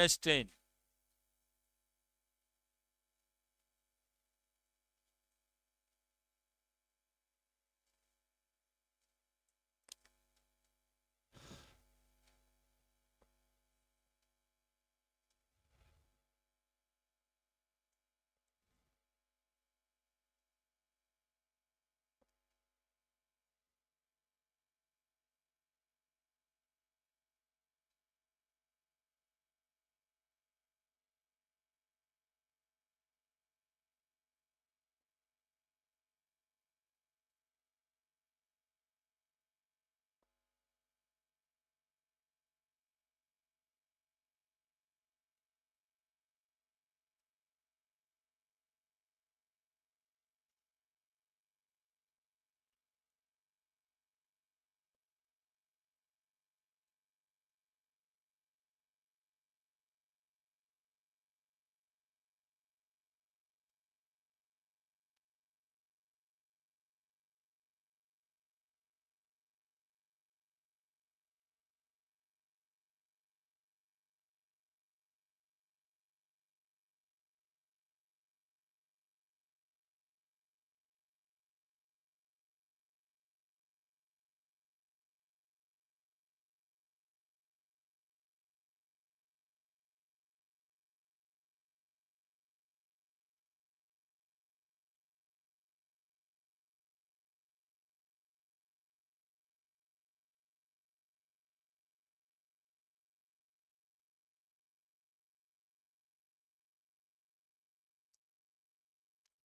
10।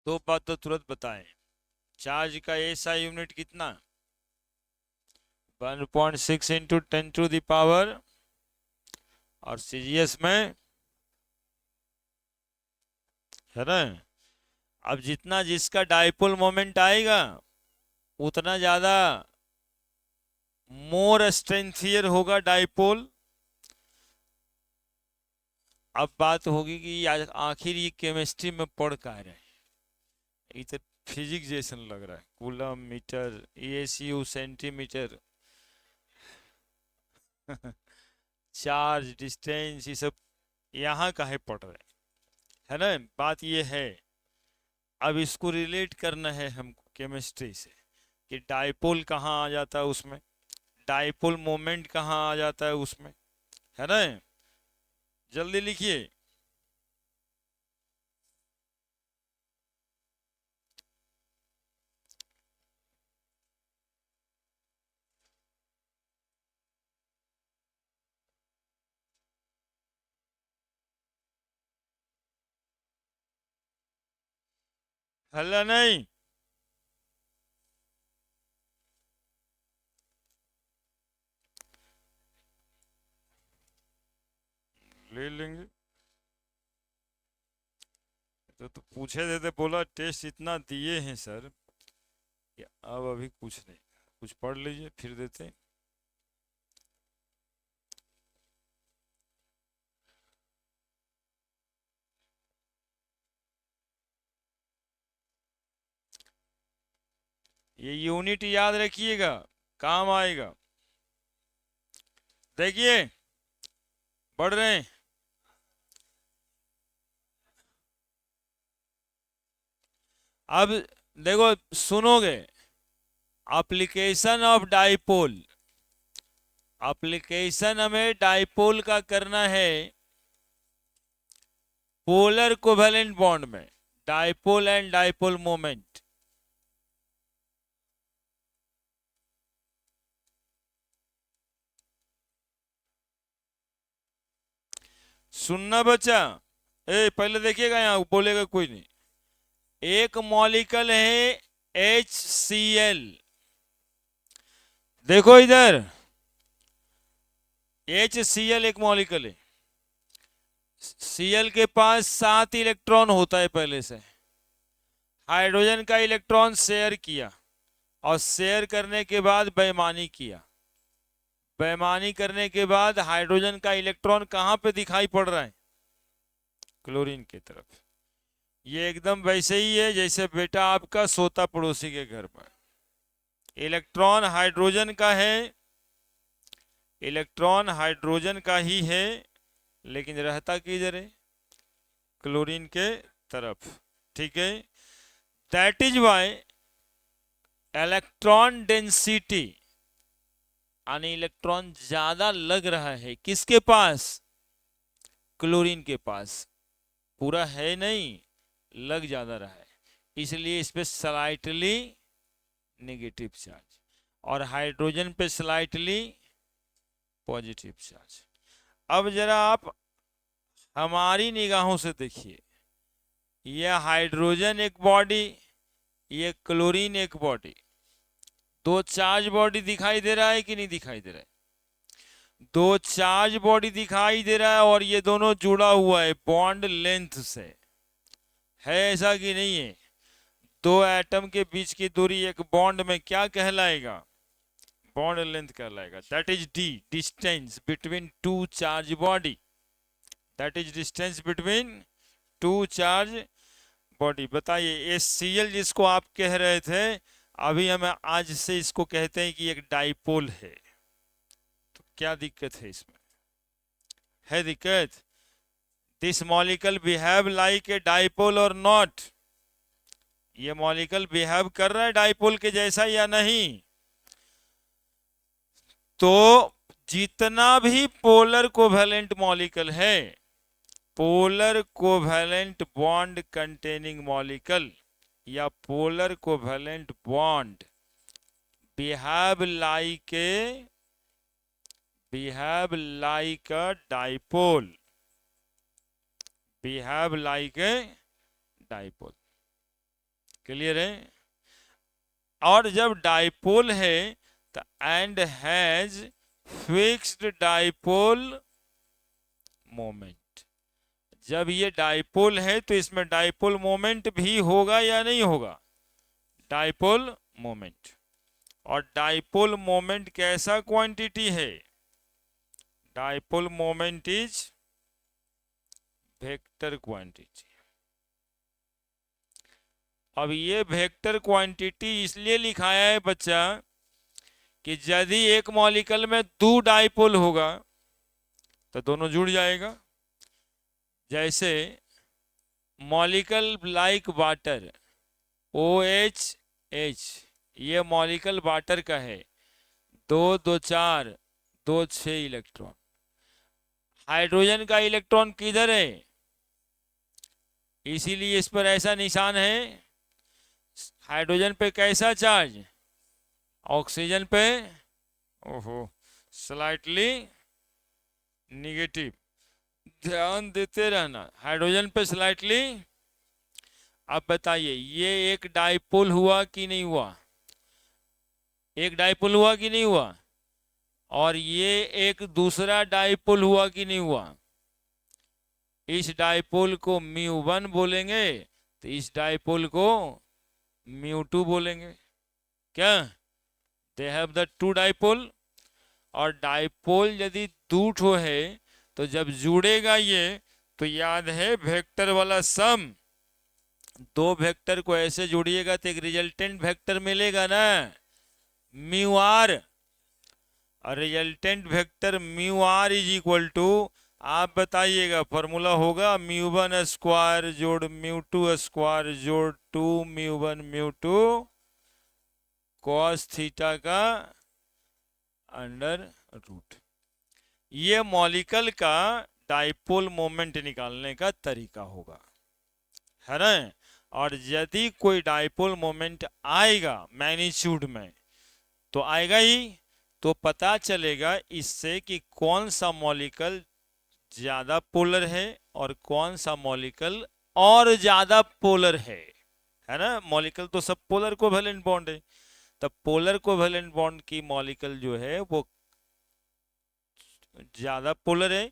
दो बात तो तुरंत बताएं। चार्ज का ऐसा यूनिट कितना? 1.6 इंटू 10⁻⁴ और सीजीएस में है ना। अब जितना जिसका डाइपोल मोमेंट आएगा उतना ज्यादा मोर स्ट्रेंथियर होगा डाइपोल। अब बात होगी कि आखिर ये केमिस्ट्री में पढ़ का रहे, ये तो फिजिक्स जैसा लग रहा है। Coulomb metre, ESU centimetre charge distance ये सब यहाँ काहे पढ़ रहे है ना। बात ये है, अब इसको रिलेट करना है हमको केमिस्ट्री से कि डाइपोल कहाँ आ जाता है उसमें, डाइपोल मोमेंट कहाँ आ जाता है उसमें, है ना। जल्दी लिखिए। हल्ला नहीं। ले लेंगे तो पूछे देते, बोला टेस्ट इतना दिए हैं सर कि अब अभी कुछ नहीं, कुछ पढ़ लीजिए फिर देते। ये यूनिट याद रखिएगा, काम आएगा। देखिए बढ़ रहे हैं। अब देखो सुनोगे, एप्लीकेशन ऑफ डाइपोल, एप्लीकेशन हमें डाइपोल का करना है पोलर कोवेलेंट बॉन्ड में, डाइपोल एंड डाइपोल मोमेंट। सुनना बच्चा, पहले देखिएगा, यहां बोलेगा कोई नहीं। एक मॉलिक्यूल है HCl, देखो इधर HCl एक मॉलिक्यूल है। Cl के पास 7 इलेक्ट्रॉन होता है पहले से। हाइड्रोजन का इलेक्ट्रॉन शेयर किया और शेयर करने के बाद बेईमानी किया। बेईमानी करने के बाद हाइड्रोजन का इलेक्ट्रॉन कहां पे दिखाई पड़ रहा है? क्लोरीन की तरफ। ये एकदम वैसे ही है जैसे बेटा आपका सोता पड़ोसी के घर पर। इलेक्ट्रॉन हाइड्रोजन का है, इलेक्ट्रॉन हाइड्रोजन का ही है लेकिन रहता किधर है? क्लोरीन के तरफ। ठीक है, that is why electron density, यानी इलेक्ट्रॉन ज्यादा लग रहा है किसके पास? क्लोरीन के पास। पूरा है नहीं, लग ज्यादा रहा है, इसलिए इस पे स्लाइटली नेगेटिव चार्ज, और हाइड्रोजन पे स्लाइटली पॉजिटिव चार्ज। अब जरा आप हमारी निगाहों से देखिए, यह हाइड्रोजन एक बॉडी, ये क्लोरीन एक बॉडी, दो चार्ज बॉडी दिखाई दे रहा है कि नहीं दिखाई दे रहा है? दो चार्ज बॉडी दिखाई दे रहा है, और ये दोनों जुड़ा हुआ है बॉन्ड लेंथ से, है ऐसा कि नहीं है? दो एटम के बीच की दूरी एक बॉन्ड में क्या कहलाएगा? बॉन्ड लेंथ कहलाएगा। That is D, distance between two charge body, that is distance between two charge body. बताइए, ये Cl जिसको आप कह रहे थे, अभी हम आज से इसको कहते हैं कि एक डाइपोल है, तो क्या दिक्कत है इसमें? है दिक्कत? This molecule behave like a dipole और नॉट? ये मॉलिक्यूल बिहेव कर रहा है डाइपोल के जैसा या नहीं? तो जितना भी पोलर कोवैलेंट मॉलिक्यूल है, polar covalent bond containing molecule या polar covalent bond behave like a dipole, behave like a dipole. Clear है? और जब डाइपोल है तो and has fixed dipole moment, जब ये डाइपोल है तो इसमें डाइपोल मोमेंट भी होगा या नहीं होगा? Dipole moment. और डाइपोल मोमेंट कैसा क्वांटिटी है? Dipole moment is vector quantity. अब ये वेक्टर क्वांटिटी इसलिए लिखाया है बच्चा कि यदि एक मॉलिक्यूल में दो डाइपोल होगा तो दोनों जुड़ जाएगा। जैसे मॉलिक्यूल लाइक वाटर, OH, ये मॉलिक्यूल वाटर का है, 2 2 4 2 6 इलेक्ट्रॉन। हाइड्रोजन का इलेक्ट्रॉन किधर है? इसीलिए इस पर ऐसा निशान है। हाइड्रोजन पे कैसा चार्ज? ऑक्सीजन पे ओहो स्लाइटली निगेटिव। ध्यान देते रहना, हाइड्रोजन पे स्लाइटली। अब बताइए, ये एक डाइपोल हुआ कि नहीं हुआ? एक डाइपोल हुआ कि नहीं हुआ? और ये एक दूसरा डाइपोल हुआ कि नहीं हुआ? इस डाइपोल को μ1 बोलेंगे, तो इस डाइपोल को μ2 बोलेंगे। क्या? They have the two dipole. और डाइपोल यदि दो ठो है तो जब जुड़ेगा ये, तो याद है वेक्टर वाला सम, दो वेक्टर को ऐसे जोड़िएगा तो एक रिजल्टेंट वेक्टर मिलेगा ना, μr। और resultant vector μr is equal to, आप बताइएगा, फॉर्मूला होगा μ1 स्क्वायर जोड़ μ2 स्क्वायर जोड़ 2 μ1 μ2 cos थीटा का अंडर रूट। ये मॉलिक्यूल का डाइपोल मोमेंट निकालने का तरीका होगा, है ना। और यदि कोई डाइपोल मोमेंट आएगा मैग्नीट्यूड में, तो आएगा ही, तो पता चलेगा इससे कि कौन सा मॉलिक्यूल ज्यादा पोलर है और कौन सा मॉलिक्यूल और ज्यादा पोलर है ना। मॉलिक्यूल तो सब पोलर कोवैलेंट बॉन्ड है, तब पोलर कोवैलेंट बॉन्ड की मॉलिक्यूल जो है वो ज्यादा पोलर है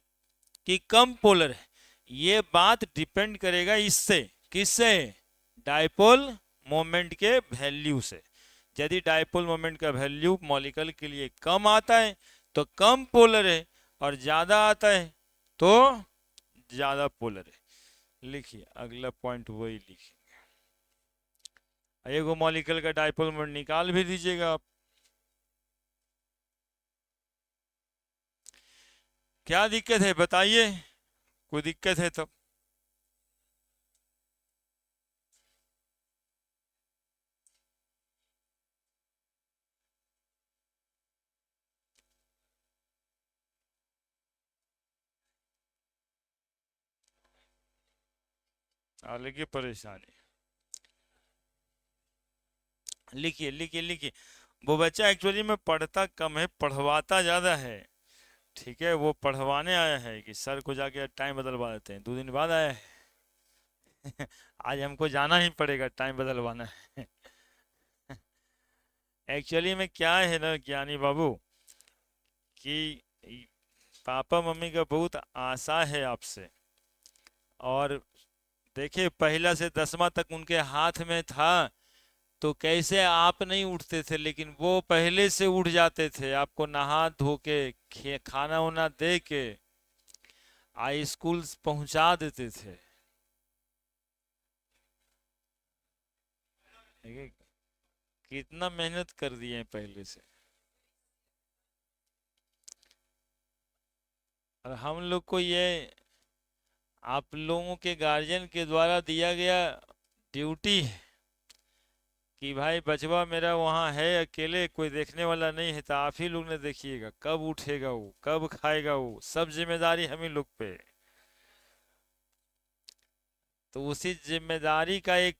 कि कम पोलर है, ये बात डिपेंड करेगा इससे, किससे? डाइपोल मोमेंट के वैल्यू से। यदि डाइपोल मोमेंट का वैल्यू मॉलिक्यूल के लिए कम आता है तो कम पोलर है, और ज्यादा आता है तो ज्यादा पोलर है। लिखिए अगला पॉइंट वही लिखेंगे। एक मॉलिक्यूल का डाइपोल मोमेंट निकाल भी दीजिएगा आप। क्या दिक्कत है बताइए? कोई दिक्कत है तब। अलग ही परेशानी। लिखिए लिखिए लिखिए। वो बच्चा एक्चुअली में पढ़ता कम है, पढ़वाता ज्यादा है। ठीक है, वो पढ़वाने आया है कि सर को जाके टाइम बदलवा देते हैं, 2 दिन बाद आया है। आज हमको जाना ही पड़ेगा, टाइम बदलवाना है। एक्चुअली में क्या है ना ज्ञानी बाबू, कि पापा मम्मी का बहुत आशा है आपसे। और देखिए, पहला से 10वां तक उनके हाथ में था, तो कैसे आप नहीं उठते थे, लेकिन वो पहले से उठ जाते थे, आपको नहा धो के खाना वाना दे के आई स्कूल पहुंचा देते थे। देखिए कितना मेहनत कर दिए हैं पहले से। और हम लोग को ये आप लोगों के गार्जियन के द्वारा दिया गया ड्यूटी है कि भाई बचवा मेरा वहाँ है अकेले, कोई देखने वाला नहीं है, तो आप ही लोग ने देखिएगा कब उठेगा वो, कब खाएगा वो, सब जिम्मेदारी हम ही लोग पे। तो उसी जिम्मेदारी का एक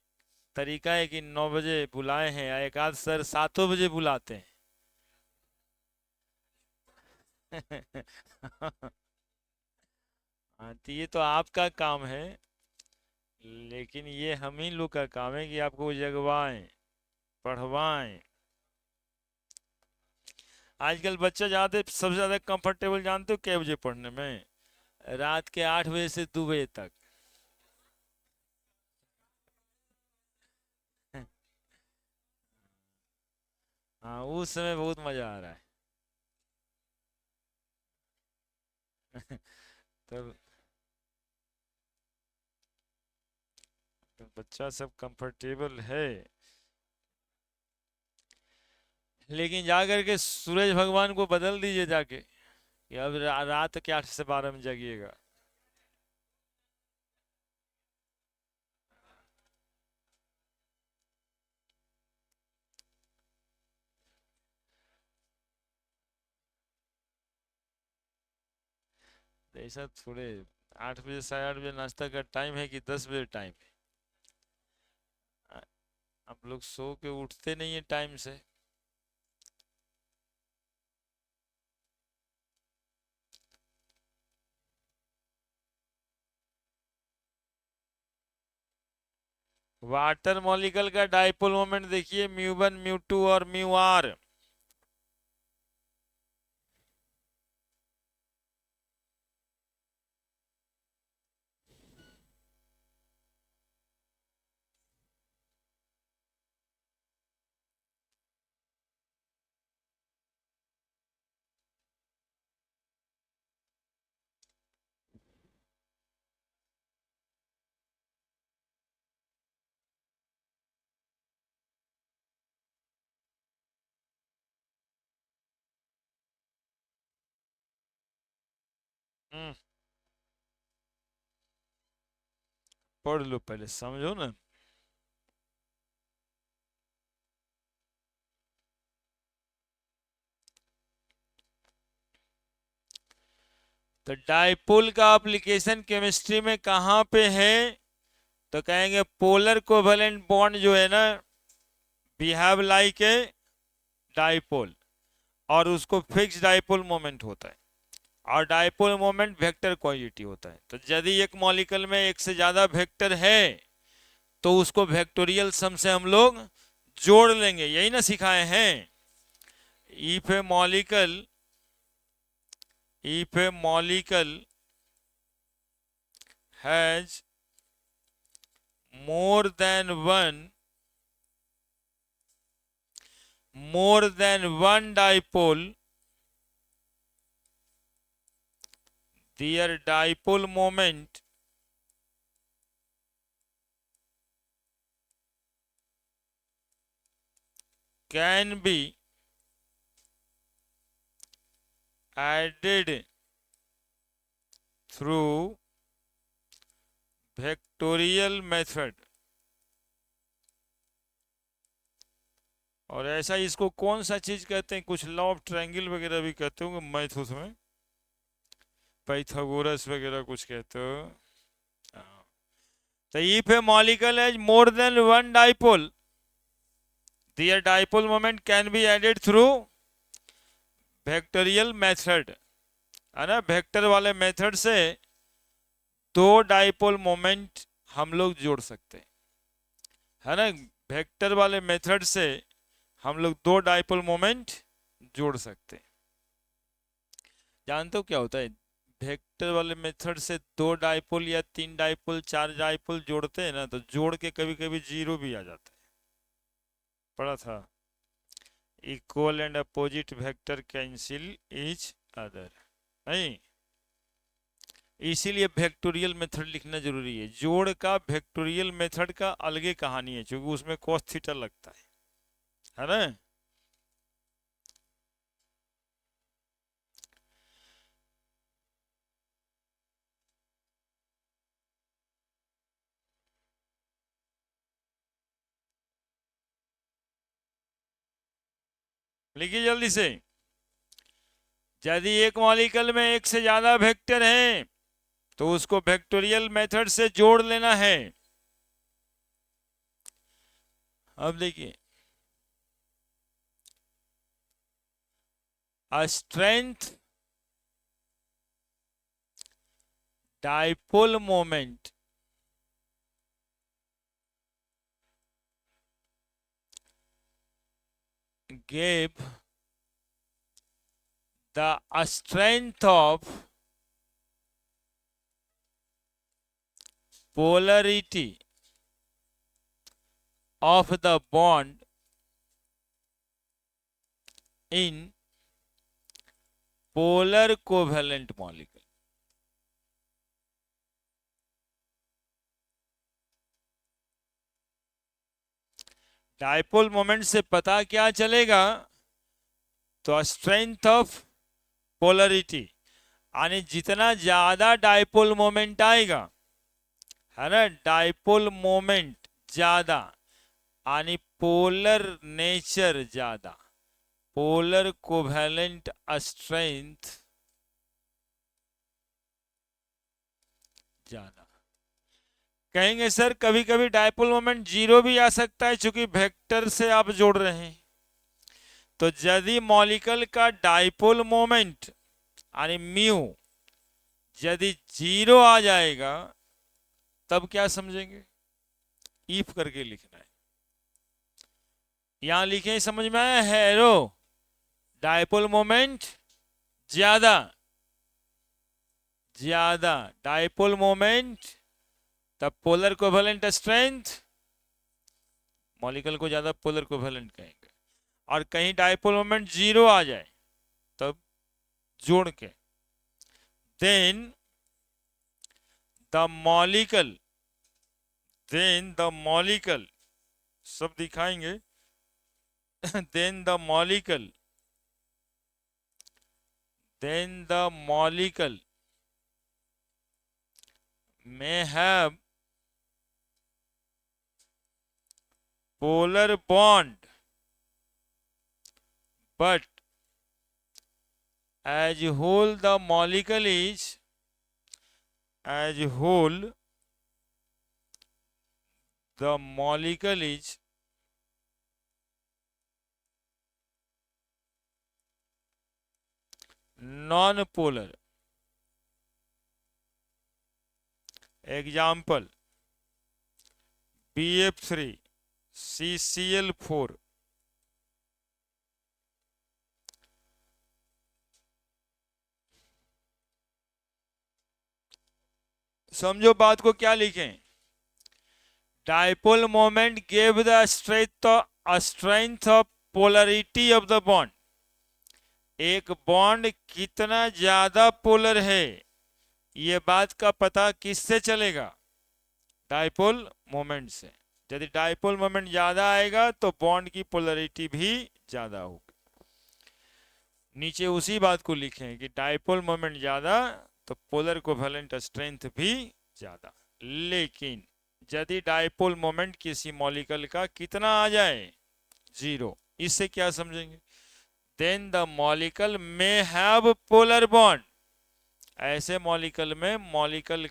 तरीका है कि 9 बजे बुलाए हैं, या एक आध सर 7 बजे बुलाते हैं। हाँ, तो ये तो आपका काम है, लेकिन ये हम ही लोग का काम है कि आपको जगवाएं, पढ़वाएं। आजकल बच्चा जाते सबसे ज्यादा कंफर्टेबल जानते हो क्या बजे पढ़ने में? रात के 8 बजे से 2 बजे तक। हाँ, उस समय बहुत मजा आ रहा है। तब तो बच्चा सब कंफर्टेबल है, लेकिन जाकर के सूरज भगवान को बदल दीजिए जाके कि अब रात के 8 से 12 में जगिएगा। तो ऐसा थोड़े, 8 बजे 8:30 नाश्ता का टाइम है कि 10 बजे टाइम है? आप लोग सो के उठते नहीं है टाइम से। वाटर मॉलिक्यूल का डाइपोल मोमेंट देखिए, म्यू 1 म्यू 2 और म्यू r। हम्म, पढ़ लो पहले, समझो ना। तो डाइपोल का एप्लीकेशन केमिस्ट्री में कहाँ पे है? तो कहेंगे पोलर कोवेलेंट बॉन्ड जो है ना, बिहेव लाइक ए डाइपोल, और उसको फिक्स डाइपोल मोमेंट होता है। और डाइपोल मोमेंट वेक्टर क्वांटिटी होता है। तो यदि एक मॉलिक्यूल में एक से ज्यादा वेक्टर है, तो उसको वेक्टोरियल सम से हम लोग जोड़ लेंगे, यही ना सिखाए हैं। If A molecule if A molecule has more than one dipole, their dipole moment can be added through vectorial method. और ऐसा इसको कौन सा चीज कहते हैं, कुछ लॉ ऑफ ट्रायंगल वगैरह भी कहते होंगे मैथ, उसमें पाइथागोरस वगैरह कुछ कहते हो। हाँ। तो if A molecule has more than one dipole, their dipole moment can be added through vectorial method, है ना। वेक्टर वाले मेथड से दो डाइपोल मोमेंट हम लोग जोड़ सकते हैं, है ना। वेक्टर वाले मेथड से हम लोग दो डाइपोल मोमेंट जोड़ सकते हैं। जानते हो क्या होता है, वेक्टर वाले मेथड से दो डाइपोल या तीन डाइपोल चार डाइपोल जोड़ते हैं ना, तो जोड़ के कभी कभी जीरो भी आ जाता है, पढ़ा था। Equal and opposite vector cancel each other, नहीं, इसीलिए वेक्टोरियल मेथड लिखना जरूरी है। जोड़ का वेक्टोरियल मेथड का अलगे कहानी है, क्योंकि उसमें cos थीटा लगता है ना। लिखिए जल्दी से। यदि एक मॉलिक्यूल में एक से ज्यादा वेक्टर हैं तो उसको वेक्टोरियल मेथड से जोड़ लेना है। अब देखिए, a strength dipole moment gave the strength of polarity of the bond in polar covalent molecule। Dipole moment से पता क्या चलेगा, तो स्ट्रेंथ ऑफ पोलरिटी, यानी जितना ज्यादा डाइपोल मोमेंट आएगा, है ना, डाइपोल मोमेंट ज्यादा यानी पोलर नेचर ज्यादा, पोलर कोवेलेंट स्ट्रेंथ ज्यादा। कहेंगे सर कभी कभी डाइपोल मोमेंट जीरो भी आ सकता है, क्योंकि वेक्टर से आप जोड़ रहे हैं। तो यदि मॉलिक्यूल का डाइपोल मोमेंट यानी म्यू यदि जीरो आ जाएगा, तब क्या समझेंगे, इफ करके लिखना है। यहां लिखे समझ में आया है, एरो डाइपोल मोमेंट ज्यादा ज्यादा, डाइपोल मोमेंट तब पोलर कोवेलेंट स्ट्रेंथ, मॉलिक्यूल को ज्यादा पोलर कोवेलेंट कहेंगे। और कहीं डाइपोल मोमेंट जीरो आ जाए तब जोड़ के, then the molecule, then the molecule, सब दिखाएंगे then the molecule, then the molecule may have polar bond, but as whole the molecule is, as whole the molecule is non-polar। Example BF3 CCl4, समझो बात को, क्या लिखें, dipole moment gave the strength of polarity of the bond. एक bond कितना ज्यादा polar है, ये बात का पता किससे चलेगा, डाइपोल मोमेंट से। यदि डाइपोल मोमेंट ज्यादा आएगा तो बॉन्ड की पोलरिटी भी ज्यादा होगी। नीचे उसी बात को लिखें कि डाइपोल मोमेंट ज्यादा तो पोलर कोवेलेंट स्ट्रेंथ भी ज्यादा। लेकिन यदि डाइपोल मोमेंट किसी मॉलिक्यूल का कितना आ जाए, 0, इससे क्या समझेंगे, then the molecule may have polar bond, ऐसे मॉलिक्यूल में मॉलिक्यूल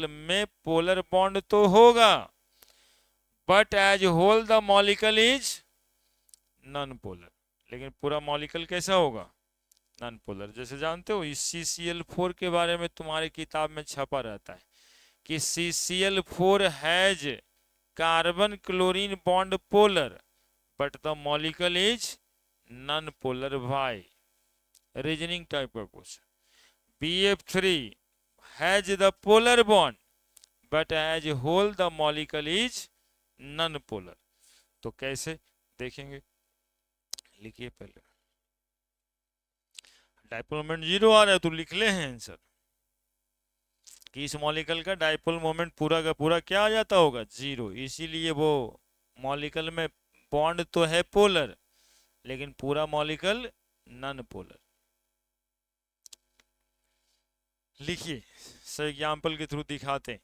में पोलर बॉन्ड तो होगा, but as whole the molecule is non polar, लेकिन पूरा मॉलिक्यूल कैसा होगा, नॉन पोलर। जैसे जानते हो CCl4 के बारे में तुम्हारी किताब में छपा रहता है कि CCl4 has carbon chlorine bond polar but the molecule is non polar. भाई रीजनिंग टाइप का question. BF3 has the polar bond but as whole the molecule is non polar. तो कैसे देखेंगे, लिखिए पहले, डाइपोल मोमेंट 0 आ रहा है तो लिख ले हैं आंसर कि इस मॉलिक्यूल का डाइपोल मोमेंट पूरा का पूरा क्या आ जाता होगा, 0, इसीलिए वो मॉलिक्यूल में बॉन्ड तो है पोलर लेकिन पूरा मॉलिक्यूल नॉन पोलर। लिखिए, सर एग्जाम्पल के थ्रू दिखाते हैं,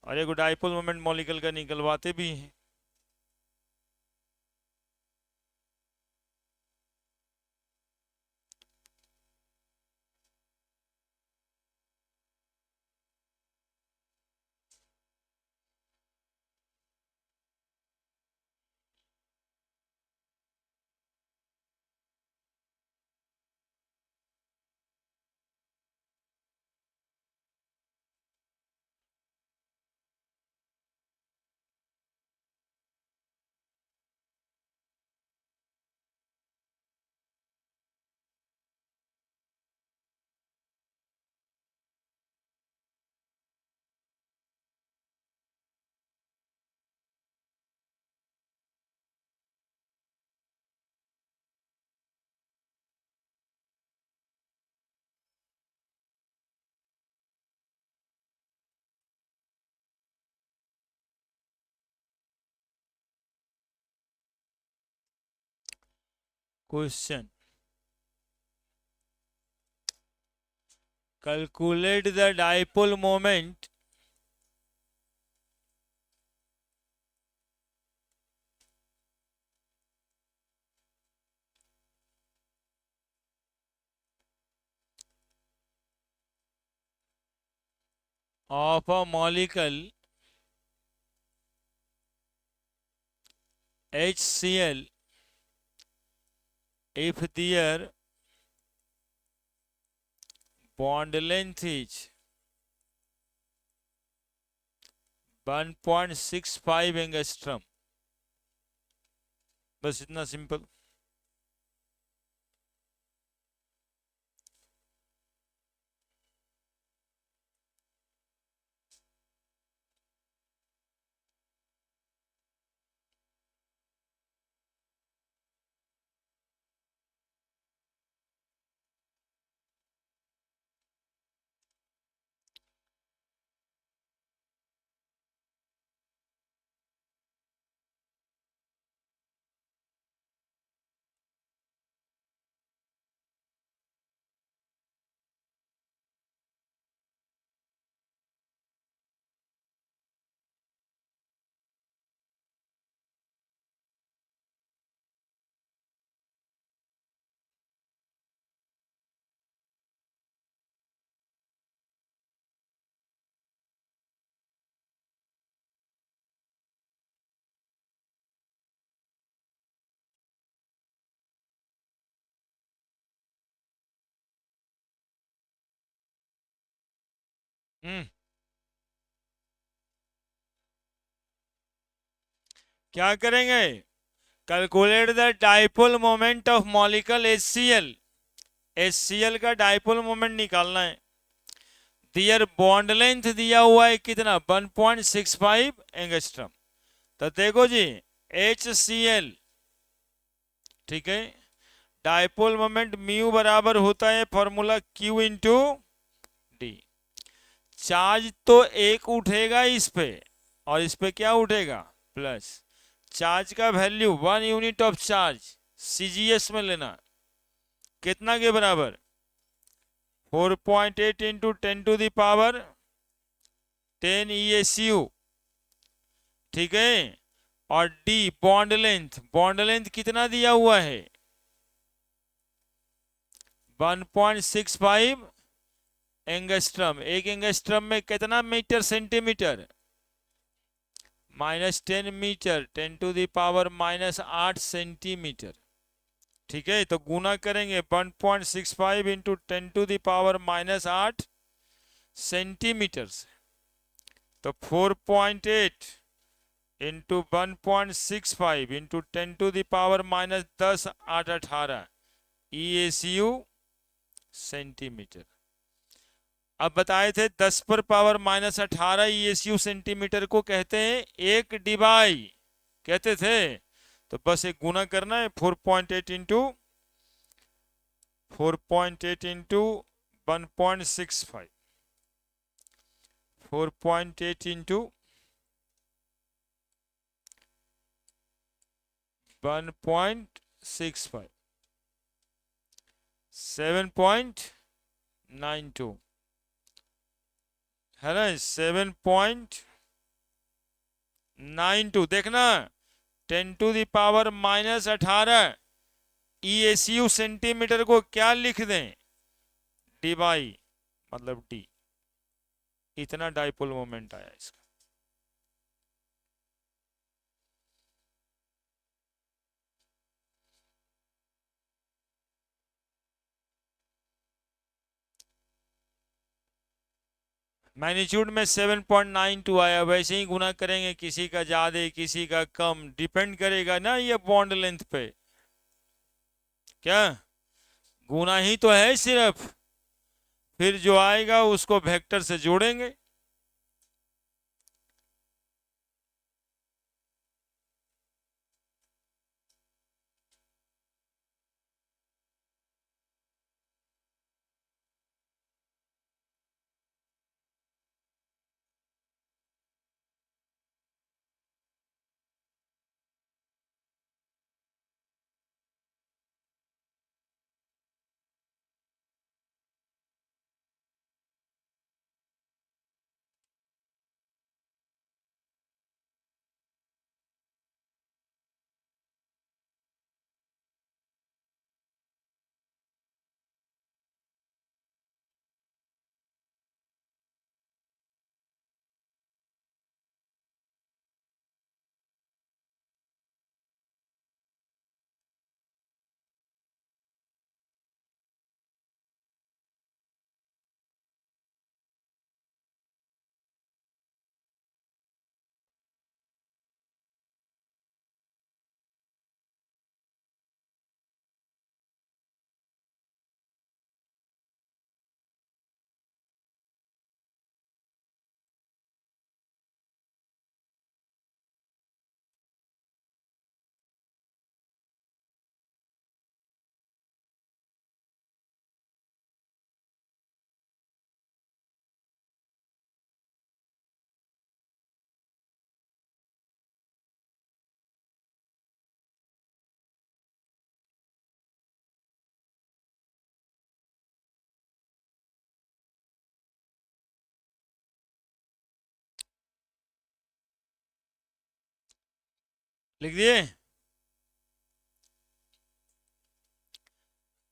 और एक डाइपोल मोमेंट मॉलिक्यूल का निकलवाते भी हैं। Question, calculate the dipole moment of a molecule HCl if their bond length is 1.65 angstrom. बस इतना सिंपल। क्या करेंगे, calculate the dipole moment of molecule HCl। HCl का डाइपोल मोमेंट निकालना है। दियर बॉन्ड लेंथ दिया हुआ है कितना, 1.65 एंगस्ट्रम। तो देखो जी HCl, ठीक है, डाइपोल मोमेंट म्यू बराबर होता है formula Q into D. Charge तो एक उठेगा इस पे और इस पे क्या उठेगा, प्लस। चार्ज का value 1 unit of charge CGS में लेना, कितना के बराबर, 4.8 इंटू 10 ESU, ठीक है। और डी बॉन्ड लेंथ कितना दिया हुआ है? 1.65 एंगस्ट्रम। एक एंगस्ट्रम में कितना मीटर सेंटीमीटर? -10 मीटर, 10⁻⁻8 सेंटीमीटर, ठीक है। तो गुना करेंगे 1.65 इंटू 10⁻⁻8 सेंटीमीटर से, तो 4.8 इंटू 1.65 इंटू 10⁻10 8 18 ESU सेंटीमीटर। अब बताए थे 10⁻⁻18 ESU सेंटीमीटर को कहते हैं एक डिबाई, कहते थे। तो बस एक गुना करना है 4.8 इंटू 1.65, 4.8 इंटू 1.65, 7.92 है ना, 7.92। देखना 10⁻⁻18 ESU सेंटीमीटर को क्या लिख दें? डी बाई, मतलब डी, इतना डाइपोल मोमेंट आया इसका। मैग्नीट्यूड में 7.92 आया, वैसे ही गुना करेंगे, किसी का ज्यादा किसी का कम, डिपेंड करेगा ना ये बॉन्ड लेंथ पे। क्या गुना ही तो है सिर्फ, फिर जो आएगा उसको वेक्टर से जोड़ेंगे। लिख दिए।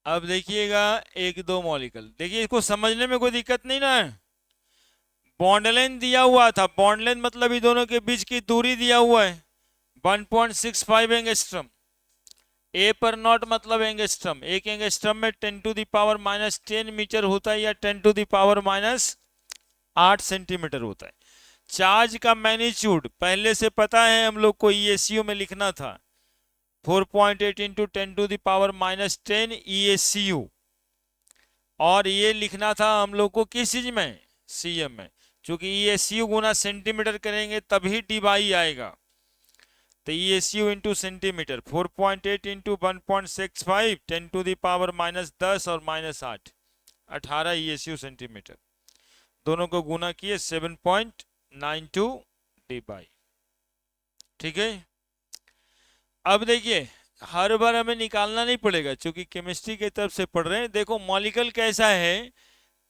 अब देखिएगा एक दो मॉलिक्यूल, देखिए इसको समझने में कोई दिक्कत नहीं ना है। बॉन्ड लेंथ दिया हुआ था, बॉन्ड लेंथ मतलब ये दोनों के बीच की दूरी दिया हुआ है 1.65 एंगस्ट्रम। ए पर नॉट मतलब एंगस्ट्रम, एक एंगस्ट्रम में 10⁻⁻10 मीटर होता है या 10⁻⁸ सेंटीमीटर होता है। चार्ज का मैग्नीट्यूड पहले से पता है हम लोग को, ESU में लिखना था 4.8 इंटू 10⁻10 ESU, और ये लिखना था हम लोग को किस चीज में? CM में, क्योंकि ESU गुना सेंटीमीटर करेंगे तभी डी बाई आएगा। तो ESU इंटू सेंटीमीटर 4.8 इंटू 1.65 10⁻10 और -8 18 ESU सेंटीमीटर, दोनों को गुना किए 7.92 डी बाई, ठीक है। अब देखिए हर बार हमें निकालना नहीं पड़ेगा, क्योंकि केमिस्ट्री की तरफ से पढ़ रहे हैं। देखो मॉलिक्यूल कैसा है,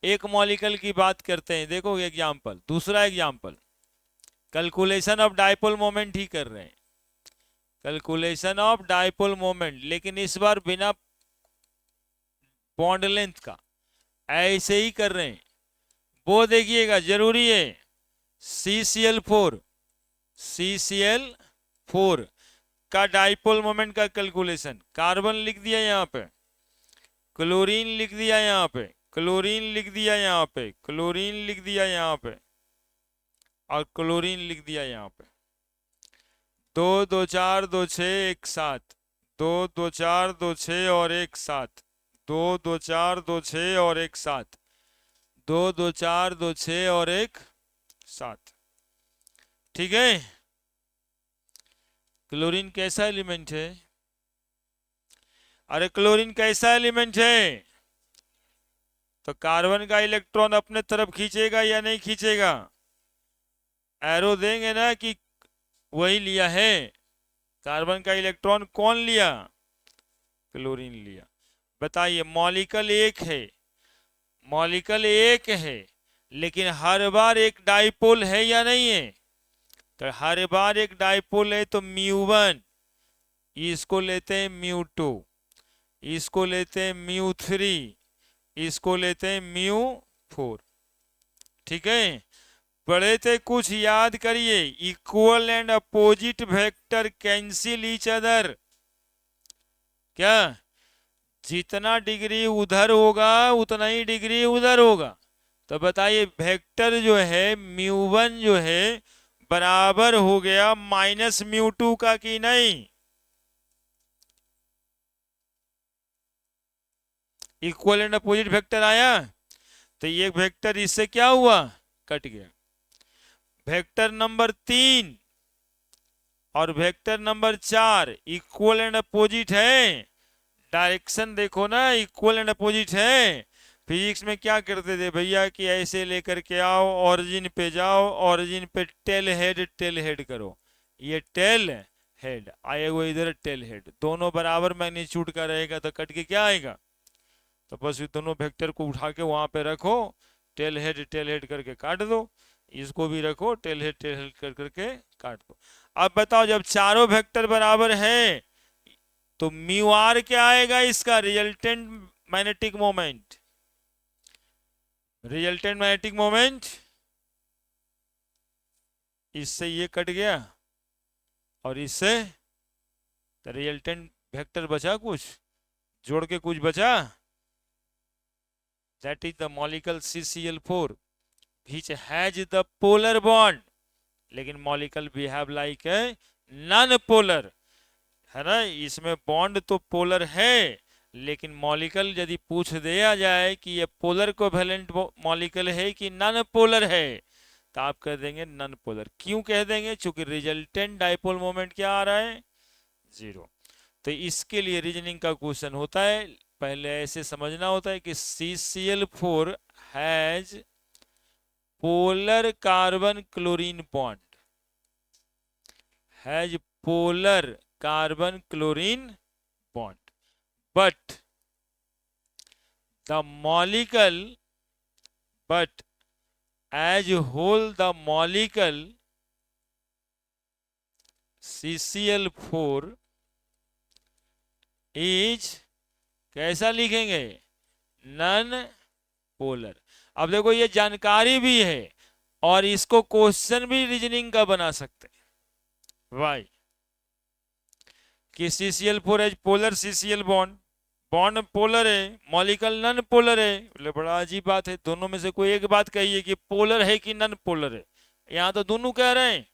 एक मॉलिक्यूल की बात करते हैं, देखो एग्जांपल, दूसरा example, calculation of dipole moment ही कर रहे हैं, कैलकुलेशन ऑफ डाइपोल मोमेंट, लेकिन इस बार बिना बॉन्ड लेंथ का, ऐसे ही कर रहे हैं। वो देखिएगा जरूरी है, CCl4 का डाइपोल मोमेंट का कैलकुलेशन, कार्बन लिख दिया यहाँ पे, क्लोरीन लिख दिया यहाँ पे, क्लोरीन लिख दिया यहाँ पे, क्लोरीन लिख दिया यहाँ पे, और क्लोरीन लिख दिया यहाँ पे। 2 2 4 2 6 1 7, 2 2 4 2 6 और 1 7, 2 2 4 2 6 और 1 7, 2 2 4 2 6 और 1 7। ठीक है। क्लोरीन कैसा एलिमेंट है? अरे क्लोरीन कैसा एलिमेंट है? तो कार्बन का इलेक्ट्रॉन अपने तरफ खींचेगा या नहीं खींचेगा? एरो देंगे ना कि वही लिया है। कार्बन का इलेक्ट्रॉन कौन लिया? क्लोरीन लिया। बताइए, मॉलिक्यूल एक है, मॉलिक्यूल एक है, लेकिन हर बार एक डाइपोल है या नहीं है? तो हर बार एक डाइपोल है, तो μ1, इसको लेते हैं μ2, इसको लेते हैं μ3, इसको लेते हैं μ4। ठीक है। पढ़े थे कुछ, याद करिए, equal and opposite vector cancel each other. क्या? जितना डिग्री उधर होगा उतना ही डिग्री उधर होगा। तो बताइए, वेक्टर जो है μ1 जो है बराबर हो गया -μ2 का कि नहीं? इक्वल एंड अपोजिट वेक्टर आया, तो ये वेक्टर इससे क्या हुआ? कट गया। वेक्टर नंबर 3 और vector number 4 equal and opposite है। डायरेक्शन देखो ना, इक्वल एंड अपोजिट है। फिजिक्स में क्या करते थे भैया कि ऐसे लेकर के आओ, ऑरिजिन पे जाओ, ऑरिजिन पे टेल हेड करो, ये टेल हेड आएगा, इधर टेल हेड, दोनों बराबर मैग्नीट्यूड का रहेगा, तो कट के क्या आएगा? तो बस ये दोनों वेक्टर को उठा के वहां पे रखो, टेल हेड करके काट दो, इसको भी रखो, टेल हेड कर करके काट दो। अब बताओ, जब चारों वेक्टर बराबर है तो म्यू आर क्या आएगा? इसका resultant magnetic moment, resultant magnetic moment, इससे ये कट गया और इससे, तो रिजल्टेंट वेक्टर बचा कुछ, जोड़ के कुछ बचा, that is the molecule CCl4 which has the polar bond, लेकिन molecule behave like a non-polar, है ना? इसमें बॉन्ड तो पोलर है, लेकिन मॉलिक्यूल यदि पूछ दिया जाए कि ये पोलर कोवेलेंट मॉलिक्यूल है कि नॉन पोलर है, तो आप कह देंगे नॉन पोलर। क्यों कह देंगे? क्योंकि रिजल्टेंट डाइपोल मोमेंट क्या आ रहा है? 0। तो इसके लिए रीजनिंग का क्वेश्चन होता है, पहले ऐसे समझना होता है कि CCl4 has polar carbon chlorine bond, has polar carbon chlorine bond, but the molecule, but as whole the molecule CCl4 is, कैसा लिखेंगे? Non polar. अब देखो, ये जानकारी भी है और इसको क्वेश्चन भी रीजनिंग का बना सकते हैं। वाई कि CCl4 as polar CCl bond, bond polar है, मॉलिक्यूल नॉन पोलर है। बोले बड़ा अजीब बात है, दोनों में से कोई एक बात कहिए कि पोलर है कि नॉन पोलर है। यहाँ तो दोनों कह रहे हैं,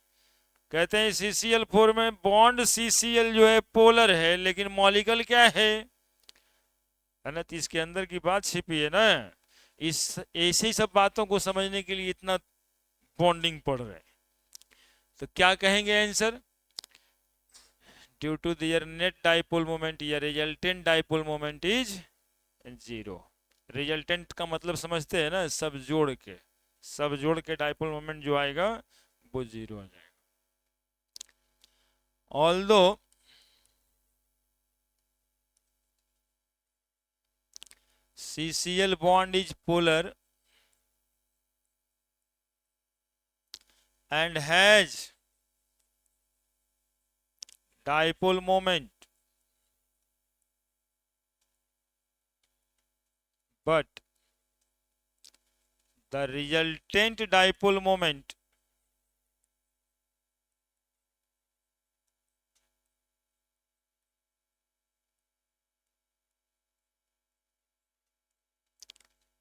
कहते हैं CCl4 में बॉन्ड CCl जो है पोलर है, लेकिन मॉलिक्यूल क्या है ना? तो इसके अंदर की बात छिपी है ना। इस ऐसी सब बातों को समझने के लिए इतना बॉन्डिंग पढ़ रहे हैं। तो क्या कहेंगे answer? Due to their net dipole moment या resultant dipole moment is 0। Resultant का मतलब समझते हैं ना, सब जोड़ के डाइपोल मोमेंट जो आएगा वो 0 आ जाएगा। Although CCl bond is polar, and has dipole moment, but the resultant dipole moment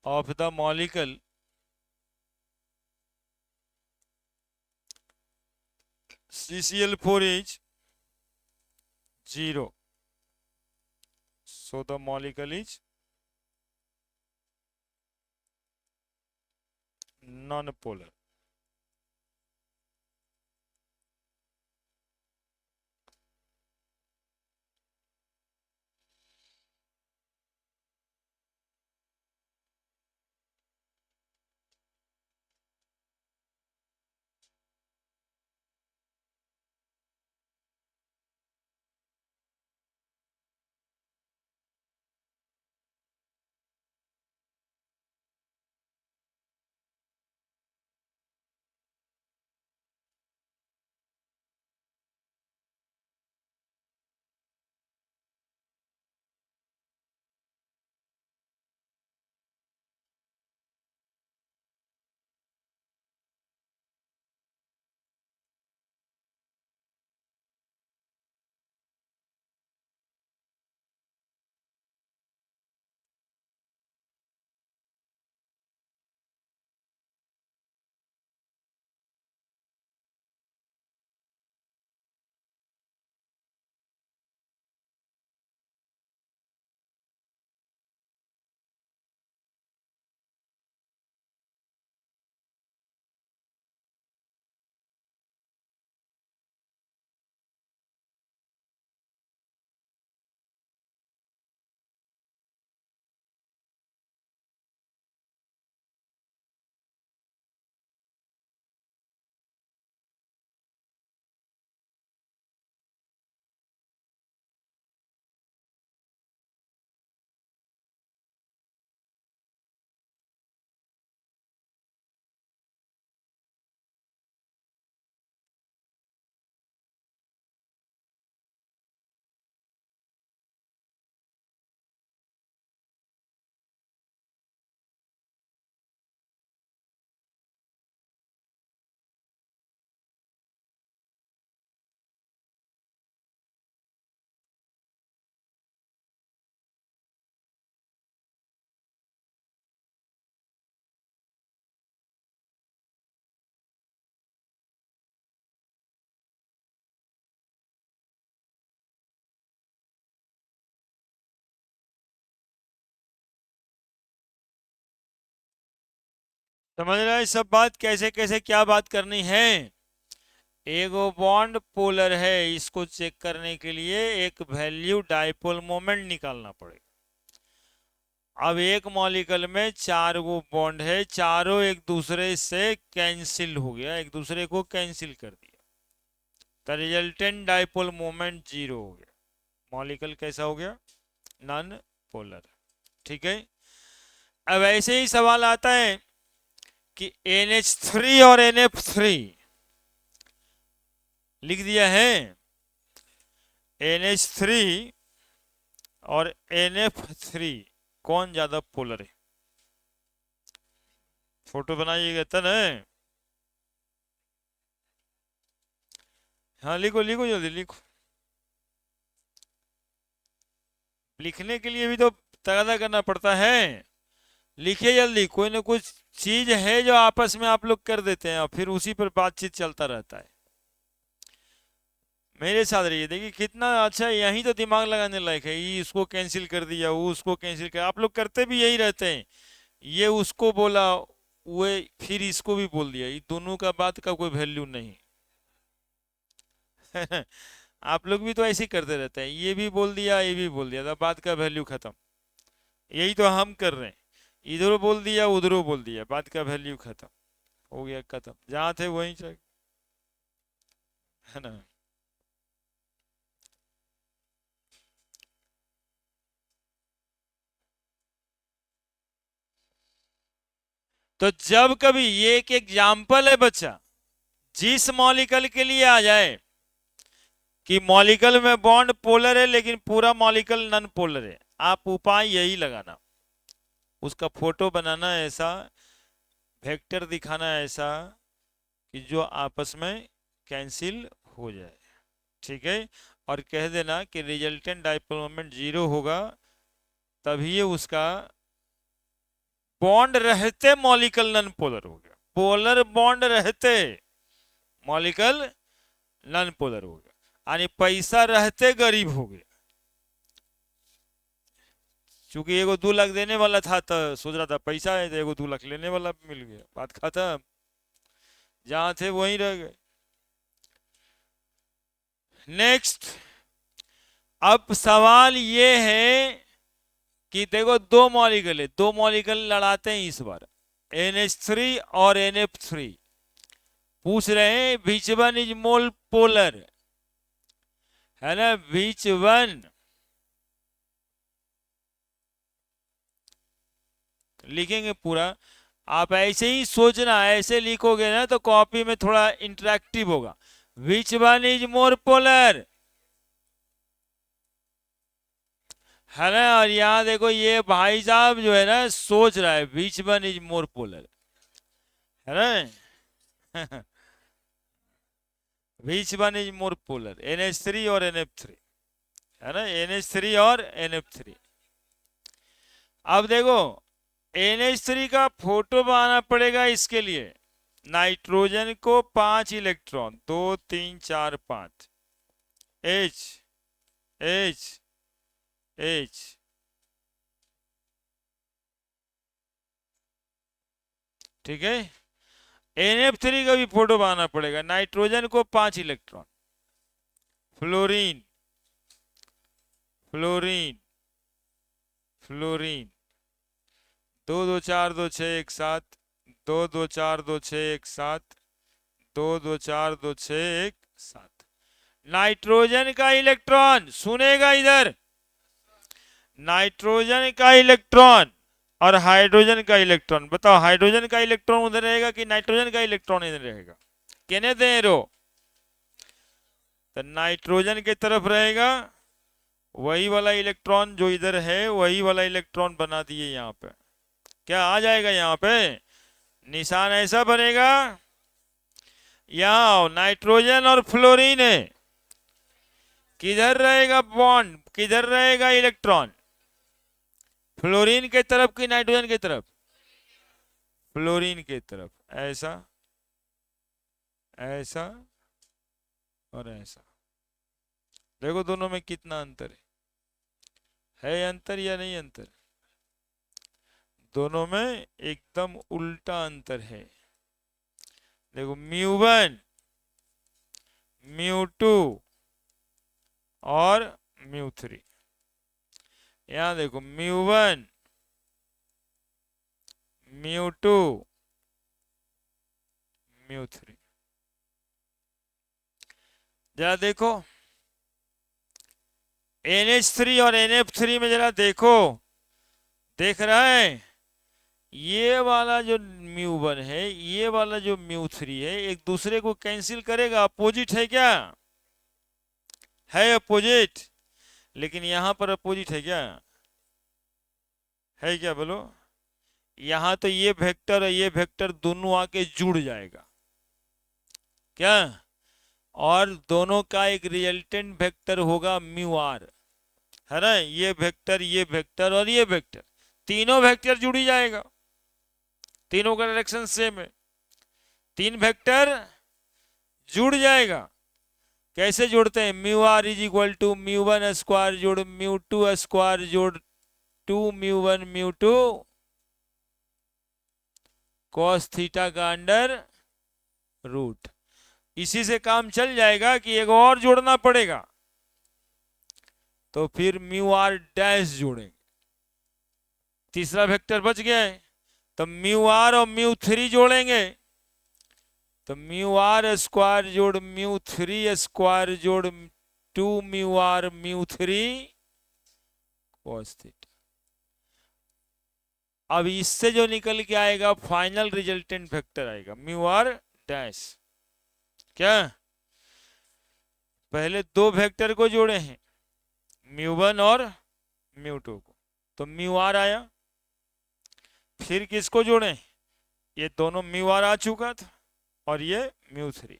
of the molecule CCl4 is 0. So the molecule is non-polar. समझ रहे हैं सब बात, कैसे कैसे क्या बात करनी है। एगो बॉन्ड पोलर है, इसको चेक करने के लिए एक वैल्यू डाइपोल मोमेंट निकालना पड़ेगा। अब एक मॉलिक्यूल में 4 गो बॉन्ड है, चारों एक दूसरे से कैंसिल हो गया, एक दूसरे को कैंसिल कर दिया, तो रिजल्टेंट डाइपोल मोमेंट 0 हो गया। मॉलिक्यूल कैसा हो गया? Non polar. ठीक है। अब ऐसे ही सवाल आता है कि NH3 और NF3 लिख दिया है, NH3 और NF3 कौन ज्यादा पोलर है? फोटो बनाइएगा तब है। हाँ लिखो लिखो जल्दी लिखो। लिखने के लिए भी तो तगादा करना पड़ता है। लिखिए जल्दी, कोई ना कुछ चीज है जो आपस में आप लोग कर देते हैं और फिर उसी पर बातचीत चलता रहता है। मेरे साथ रहिए, देखिए कितना अच्छा, यही तो दिमाग लगाने लायक है। ये इसको कैंसिल कर दिया, वो उसको कैंसिल कर, आप लोग करते भी यही रहते हैं। ये उसको बोला, वो फिर इसको भी बोल दिया, ये दोनों का बात का कोई वैल्यू नहीं। आप लोग भी तो ऐसे ही करते रहते हैं, ये भी बोल दिया ये भी बोल दिया, तो बात का वैल्यू खत्म। यही तो हम कर रहे हैं, इधर बोल दिया उधर बोल दिया, बात का वैल्यू खत्म हो गया, खत्म, जहां थे वहीं चल, है ना। तो जब कभी, ये एक एग्जाम्पल है बच्चा, जिस मॉलिक्यूल के लिए आ जाए कि मॉलिक्यूल में बॉन्ड पोलर है लेकिन पूरा मॉलिक्यूल नॉन पोलर है, आप उपाय यही लगाना, उसका फोटो बनाना ऐसा, वेक्टर दिखाना ऐसा कि जो आपस में कैंसिल हो जाए, ठीक है। और कह देना कि रिजल्टेंट डाइपोल मोमेंट 0 होगा, तभी उसका बॉन्ड रहते मॉलिक्यूल नॉन पोलर हो गया, पोलर बॉन्ड रहते मॉलिक्यूल नॉन पोलर हो गया, यानी पैसा रहते गरीब हो गया। क्योंकि एगो 2 लाख देने वाला था तो सोच रहा था पैसा है, तो एगो 2 लाख लेने वाला मिल गया, बात खत्म, जहां थे वहीं रह गए। नेक्स्ट, अब सवाल ये है कि देखो 2 मॉलिक्यूल है, 2 मॉलिक्यूल लड़ाते हैं इस बार, NH3 और NF3, पूछ रहे हैं which one is mole polar, है ना, विच वन, लिखेंगे पूरा, आप ऐसे ही सोचना, ऐसे लिखोगे ना तो कॉपी में थोड़ा इंटरेक्टिव होगा। Which one is more polar, है ना, और यहां देखो ये भाई साहब जो है ना सोच रहा है which one is more polar, है ना। Which one is more polar, NH3 और NF3, है ना, NH3 और NF3। अब देखो NH3 का फोटो बनाना पड़ेगा, इसके लिए नाइट्रोजन को 5 इलेक्ट्रॉन, 2 3 4 5, H H H, ठीक है। NF3 का भी फोटो बनाना पड़ेगा, नाइट्रोजन को 5 electron, fluorine fluorine fluorine, 2 2 4 2 6 1 7, 2 2 4 2 6 1 7, 2 2 4 2 6 1 7। Nitrogen का इलेक्ट्रॉन सुनेगा इधर, नाइट्रोजन का इलेक्ट्रॉन और हाइड्रोजन का इलेक्ट्रॉन, बताओ हाइड्रोजन का इलेक्ट्रॉन उधर रहेगा कि नाइट्रोजन का इलेक्ट्रॉन इधर रहेगा, कहने दे रो, तो नाइट्रोजन की तरफ रहेगा, वही वाला इलेक्ट्रॉन जो इधर है वही वाला इलेक्ट्रॉन बना दिए यहाँ पे, क्या आ जाएगा यहाँ पे निशान ऐसा बनेगा, यहाँ नाइट्रोजन और फ्लोरीन है, किधर रहेगा बॉन्ड, किधर रहेगा इलेक्ट्रॉन, फ्लोरीन के तरफ कि नाइट्रोजन की तरफ, फ्लोरीन की तरफ, ऐसा ऐसा और ऐसा, देखो दोनों में कितना अंतर है अंतर या नहीं अंतर, दोनों में एकदम उल्टा अंतर है। देखो μ1 μ2 और μ3, यहां देखो μ1 μ2 μ3, जरा देखो NH3 और NF3 में जरा देखो, देख रहा है, ये वाला जो μ1 है, ये वाला जो μ3 है, एक दूसरे को कैंसिल करेगा, अपोजिट है क्या, है अपोजिट, लेकिन यहां पर अपोजिट है क्या, है क्या बोलो, यहां तो ये वेक्टर और ये वेक्टर दोनों आके जुड़ जाएगा क्या, और दोनों का एक रिजल्टेंट वेक्टर होगा μr, है ना, ये वेक्टर और ये वेक्टर, तीनों वेक्टर जुड़ ही जाएगा, तीनों का डायरेक्शन सेम है, 3 वेक्टर जुड़ जाएगा, कैसे जोड़ते हैं, μr is equal to μ1 square जोड़ μ2 स्क्वायर जोड़ 2 μ1 μ2 cos थीटा का अंडर रूट, इसी से काम चल जाएगा कि एक और जोड़ना पड़ेगा, तो फिर μr डैश जोड़ेंगे, तीसरा वेक्टर बच गया है, तो μr और μ3 जोड़ेंगे, तो μr स्क्वायर जोड़ μ3 स्क्वायर जोड़ 2 μr μ3 cos थीटा। अब इससे जो निकल के आएगा फाइनल रिजल्टेंट वेक्टर आएगा μr डैश, क्या पहले दो वेक्टर को जोड़े हैं, म्यू1 और म्यू2 को, तो म्यू आर आया। फिर किसको जोड़े, ये दोनों म्यू आर आ चुका था और ये म्यू3,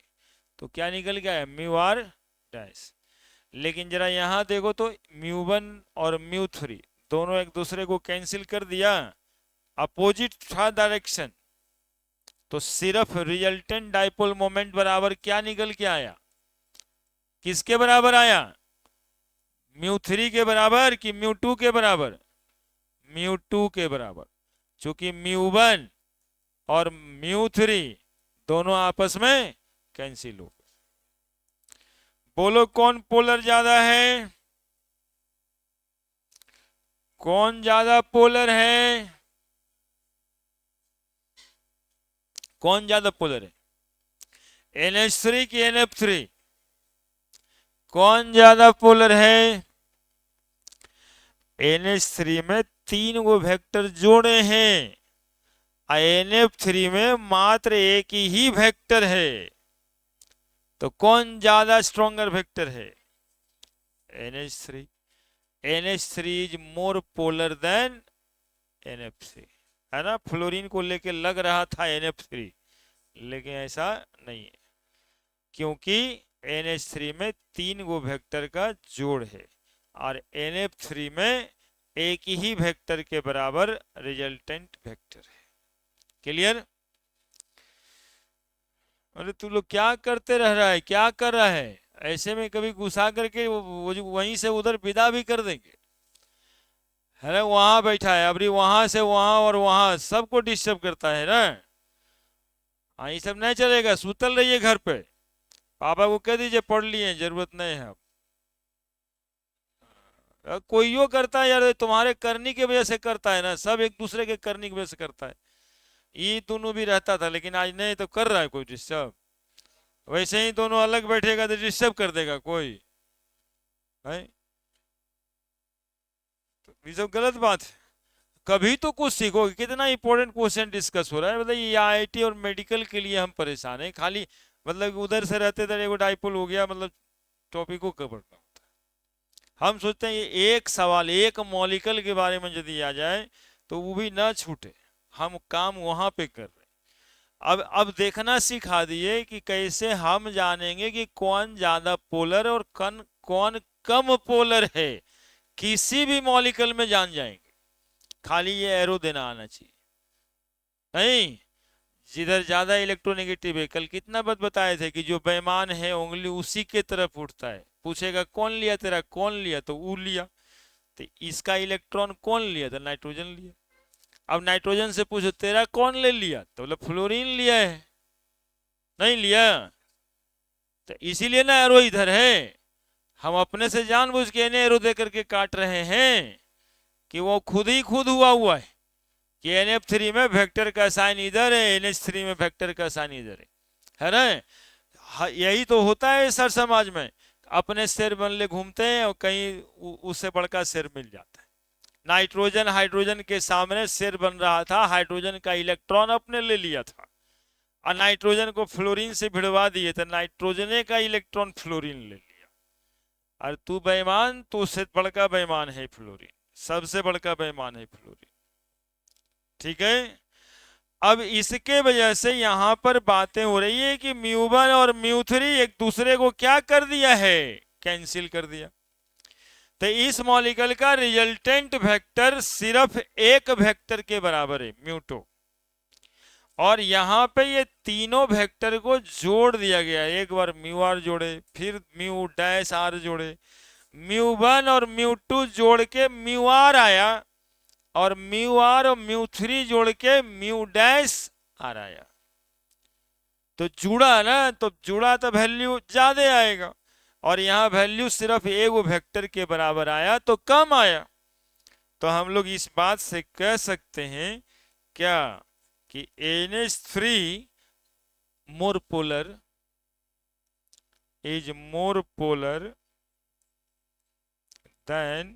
तो क्या निकल गया है, म्यू आर डैश। लेकिन जरा यहां देखो तो म्यू1 और म्यू3 दोनों एक दूसरे को कैंसिल कर दिया, अपोजिट था डायरेक्शन, तो सिर्फ रिजल्टेंट डाइपोल मोमेंट बराबर क्या निकल के आया, किसके बराबर आया, म्यू3 के बराबर कि म्यू2 के बराबर, म्यू2 के बराबर। चूंकि म्यू1 और म्यू3 दोनों आपस में कैंसिल हो गए। बोलो कौन पोलर ज्यादा है, कौन ज्यादा पोलर है, कौन ज्यादा पोलर है, NH3 की NF3, कौन ज्यादा पोलर है। NH3 में 3 वो वेक्टर जोड़े हैं, NF3 में मात्र एक ही वेक्टर है, तो कौन ज्यादा स्ट्रॉन्गर वेक्टर है, NH3। NH3 is more polar then NF3, है ना। फ्लोरीन को लेके लग रहा था NF3, लेकिन ऐसा नहीं है, क्योंकि NH3 में 3 गो वेक्टर का जोड़ है और NF3 में एक ही वेक्टर के बराबर रिजल्टेंट वेक्टर है। क्लियर। अरे तू लोग क्या करते रह रहा है, क्या कर रहा है, ऐसे में कभी गुस्सा करके वहीं से उधर विदा भी कर देंगे। अरे वहां बैठा है, अभी वहां से वहां और वहां सबको डिस्टर्ब करता है ना। हाँ ये सब नहीं चलेगा, सुतल रहिए घर पे, पापा को कह दीजिए पढ़ लिए, जरूरत नहीं है। कोईयो करता है यार, तुम्हारे करनी की वजह से करता है ना, सब एक दूसरे के करने की वजह से करता है। ये दोनों भी रहता था, लेकिन आज नहीं तो कर रहा है कोई डिस्टर्ब। वैसे ही दोनों अलग बैठेगा तो डिस्टर्ब कर देगा कोई, है तो ये सब गलत बात है। कभी तो कुछ सीखोगे, कितना इंपॉर्टेंट क्वेश्चन डिस्कस हो रहा है, मतलब ये IIT और मेडिकल के लिए हम परेशान हैं खाली, मतलब उधर से रहते थे एगो डाइपोल हो गया, मतलब टॉपिक को कवर करना होता है। हम सोचते हैं ये एक सवाल एक मॉलिक्यूल के बारे में यदि आ जाए तो वो भी ना छूटे, हम काम वहां पे कर रहे हैं। अब देखना सिखा दिए कि कैसे हम जानेंगे कि कौन ज्यादा पोलर और कौन कम पोलर है, किसी भी मॉलिक्यूल में जान जाएंगे, खाली ये एरो देना आना चाहिए। नहीं, जिधर ज्यादा इलेक्ट्रोनेगेटिव है, कल कितना बात बताए थे कि जो बेईमान है उंगली उसी के तरफ उठता है, पूछेगा कौन लिया तेरा, कौन लिया, तो वो लिया, तो इसका इलेक्ट्रॉन कौन लिया, तो नाइट्रोजन लिया। अब नाइट्रोजन से पूछो तेरा कौन ले लिया, तो बोले फ्लोरीन लिया है, नहीं लिया, तो इसीलिए ना एरो इधर है। हम अपने से जानबूझ के इन्हें एरो दे करके काट रहे हैं कि वो खुद ही खुद हुआ है कि NF3 में वेक्टर का साइन इधर है, NH3 में वेक्टर का साइन इधर है ना। यही तो होता है सर समाज में, अपने सिर बनले घूमते हैं और कहीं उससे बड़का सिर मिल जाता है। नाइट्रोजन हाइड्रोजन के सामने सिर बन रहा था, हाइड्रोजन का इलेक्ट्रॉन अपने ले लिया था और नाइट्रोजन को फ्लोरीन से भिड़वा दिए, तो नाइट्रोजन का इलेक्ट्रॉन फ्लोरीन ले लिया। और तू बेईमान, तो उससे बड़का बेईमान है फ्लोरीन, सबसे बड़का बेईमान है फ्लोरीन, ठीक है। अब इसके वजह से यहां पर बातें हो रही है कि म्यू1 और म्यू3 एक दूसरे को क्या कर दिया है, कैंसिल कर दिया। तो इस मॉलिक्यूल का रिजल्टेंट वेक्टर सिर्फ एक वेक्टर के बराबर है, म्यू2, और यहां पे ये तीनों वेक्टर को जोड़ दिया गया, एक बार म्यू आर जोड़े, फिर म्यू डैश आर जोड़े, म्यू1 और म्यू2 जोड़ के म्यू आर आया, और म्यू आर और म्यू3 जोड़ के म्यू डैश आर आया। तो जुड़ा ना, तो जुड़ा तो वैल्यू ज्यादा आएगा, और यहां वैल्यू सिर्फ एक वेक्टर के बराबर आया तो कम आया। तो हम लोग इस बात से कह सकते हैं क्या कि NH3 more polar is more polar than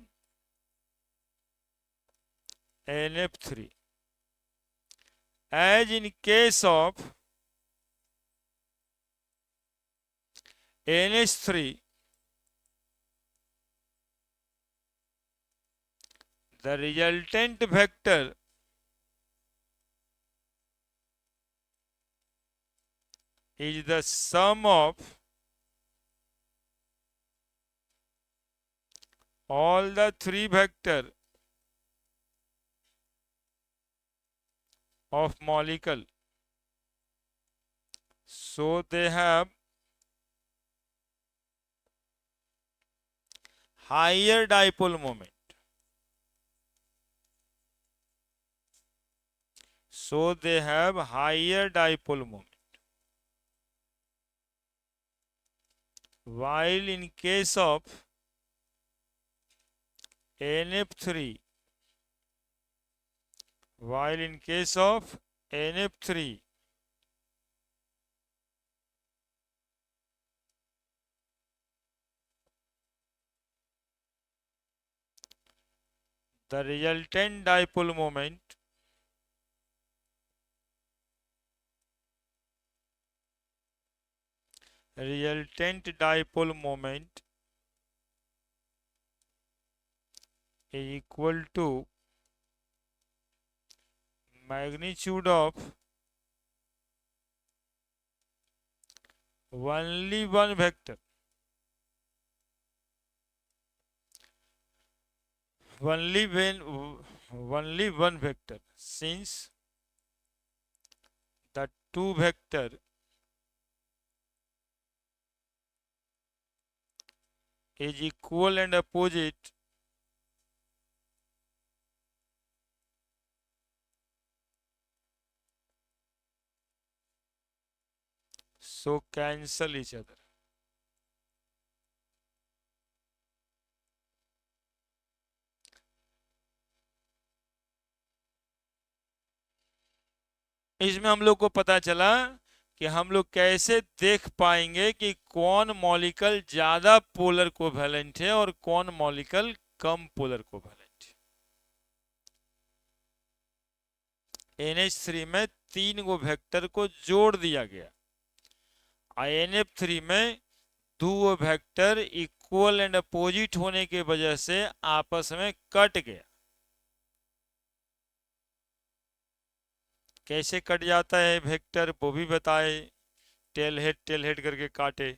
NF3 as in case of NH3, the resultant vector is the sum of all the three vector of molecule. So they have higher dipole moment. So they have higher dipole moment. While in case of NF3, while in case of NF3, the resultant dipole moment is equal to magnitude of only one vector, only one vector, since the two vector is equal and opposite, so cancel each other. इसमें हम लोग को पता चला कि हम लोग कैसे देख पाएंगे कि कौन मॉलिक्यूल ज्यादा पोलर कोवैलेंट है और कौन मॉलिक्यूल कम पोलर कोवैलेंट है। NH3 में 3 गो वेक्टर को जोड़ दिया गया, NF3 में 2 वेक्टर इक्वल एंड अपोजिट होने की वजह से आपस में कट गया। कैसे कट जाता है वेक्टर वो भी बताए, टेल हेड करके काटे।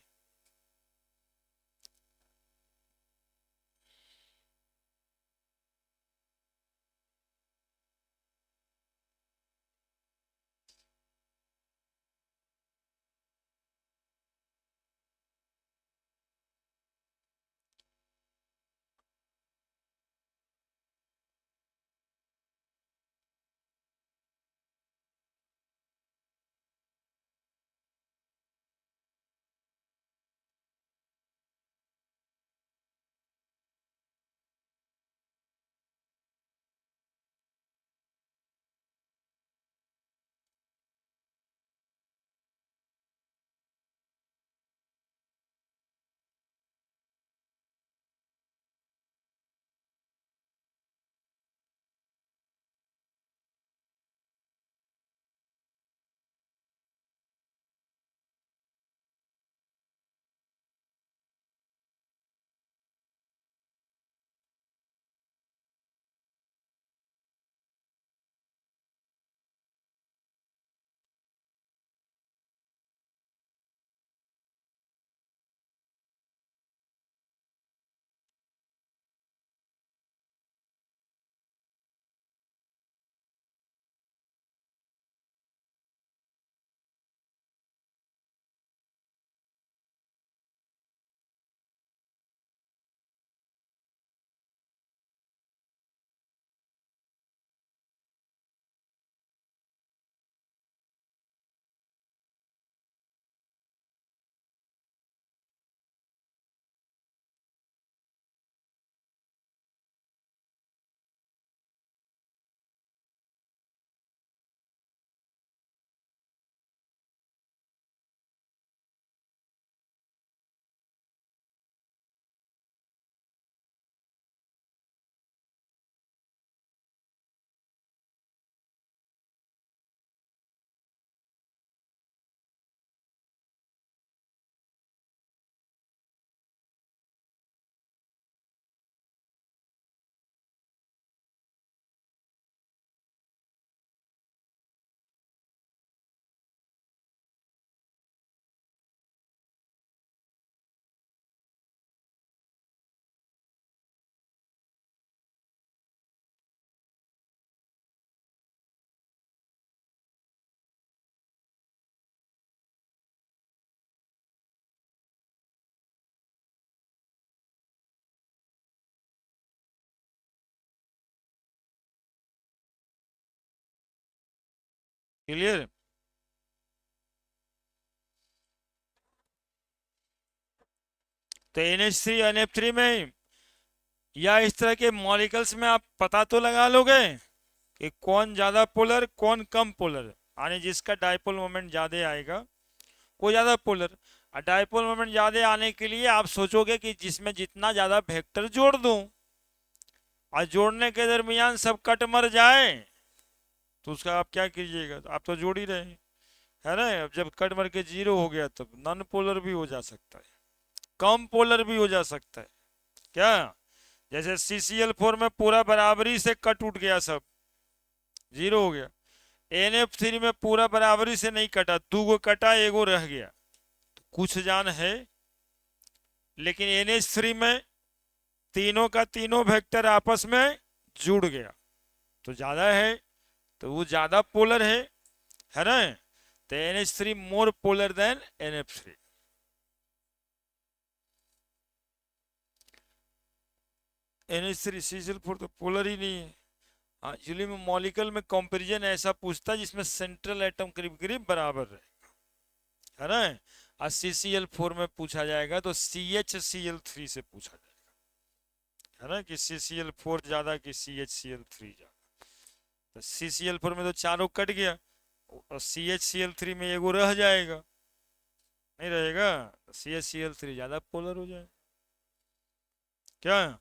क्लियर? तो NH3 NF3 में या इस तरह के मॉलिकल्स में आप पता तो लगा लोगे कि कौन ज्यादा पोलर कौन कम पोलर, यानी जिसका डाइपोल मोमेंट ज्यादा आएगा वो ज्यादा पोलर। और डाइपोल मोमेंट ज्यादा आने के लिए आप सोचोगे कि जिसमें जितना ज्यादा वेक्टर जोड़ दूं और जोड़ने के दरमियान सब कट मर जाए तो उसका आप क्या कीजिएगा? तो आप तो जोड़ ही रहे हैं, है ना? अब जब कट मर के जीरो हो गया तब नॉन पोलर भी हो जा सकता है, कम पोलर भी हो जा सकता है। क्या? जैसे CCl4 में पूरा बराबरी से कट उठ गया, सब जीरो हो गया। NF3 में पूरा बराबरी से नहीं कटा, दो गो कटा एगो रह गया, तो कुछ जान है। लेकिन NH3 में तीनों का तीनों वेक्टर आपस में जुड़ गया तो ज्यादा है, तो वो ज्यादा पोलर है ना? तो NH3 more polar then NF3। NH3 CCl4 तो पोलर ही नहीं है। हाँ, एक्चुअली में मॉलिक्यूल में कंपैरिजन ऐसा पूछता है जिसमें सेंट्रल एटम करीब करीब बराबर है ना? और CCl4 में पूछा जाएगा तो CHCl3 से पूछा जाएगा, है ना? कि CCl4 ज्यादा कि CHCl3 ज्यादा। तो CCl4 में तो चारों कट गया और CHCl3 में एगो रह जाएगा, नहीं रहेगा? तो CHCl3 ज्यादा पोलर हो जाएगा। क्या?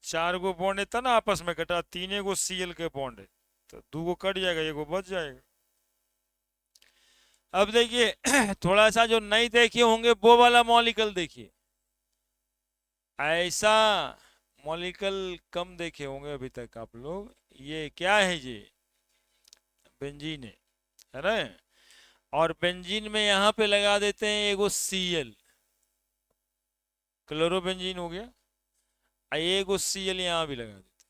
चार गो बॉन्ड है ना आपस में कटा, तीन गो Cl के बॉन्ड है, तो दो गो कट जाएगा एगो बच जाएगा। अब देखिए थोड़ा सा जो नहीं देखे होंगे वो वाला मॉलिक्यूल देखिए। ऐसा मॉलिक्यूल कम देखे होंगे अभी तक आप लोग। ये क्या है? ये बेंजीन है ना? और बेंजीन में यहाँ पे लगा देते हैं एगो Cl, क्लोरोबेंजीन हो गया। एगो Cl यहाँ भी लगा देते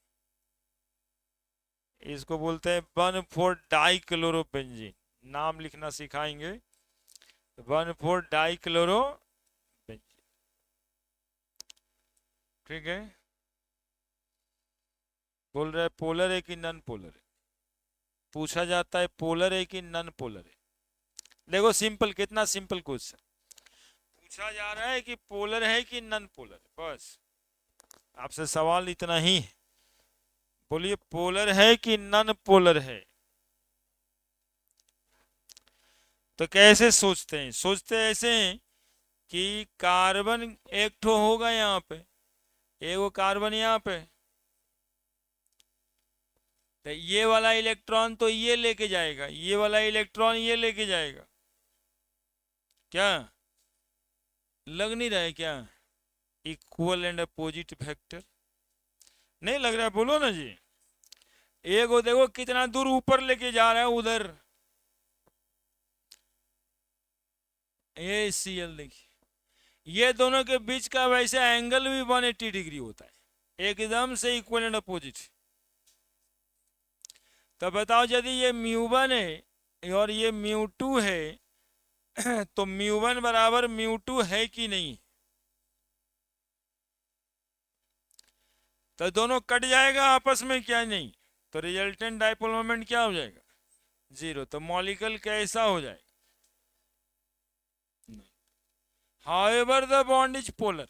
हैं, इसको बोलते हैं 1,4-डाइक्लोरोबेंजीन। नाम लिखना सिखाएंगे, 1,4-डाइक्लोरोबेंजीन। ठीक है? बोल रहा है पोलर है कि नॉन पोलर है, पूछा जाता है पोलर है कि नॉन पोलर है। देखो सिंपल, कितना सिंपल क्वेश्चन पूछा जा रहा है कि पोलर है कि नॉन पोलर, बस आपसे सवाल इतना ही है। बोलिए पोलर है कि नॉन पोलर है? तो कैसे सोचते हैं? सोचते ऐसे हैं कि कार्बन एक ठो होगा यहाँ पे, एगो कार्बन यहाँ पे, तो ये वाला इलेक्ट्रॉन तो ये लेके जाएगा, ये वाला इलेक्ट्रॉन ये लेके जाएगा। क्या लग नहीं रहा है क्या? इक्वल एंड अपोजिट वेक्टर नहीं लग रहा है? बोलो ना जी। एगो देखो कितना दूर ऊपर लेके जा रहा है उधर, ये Cl देखिए, ये दोनों के बीच का वैसे एंगल भी 180 डिग्री होता है, एकदम से इक्वल एंड अपोजिट। तो बताओ यदि ये μ1 है और ये μ2 है तो μ1 बराबर μ2 है कि नहीं? तो दोनों कट जाएगा आपस में, क्या नहीं? तो रिजल्टेंट डाइपोल मोमेंट क्या हो जाएगा? जीरो। तो मॉलिक्यूल कैसा हो जाएगा? However the bond is polar,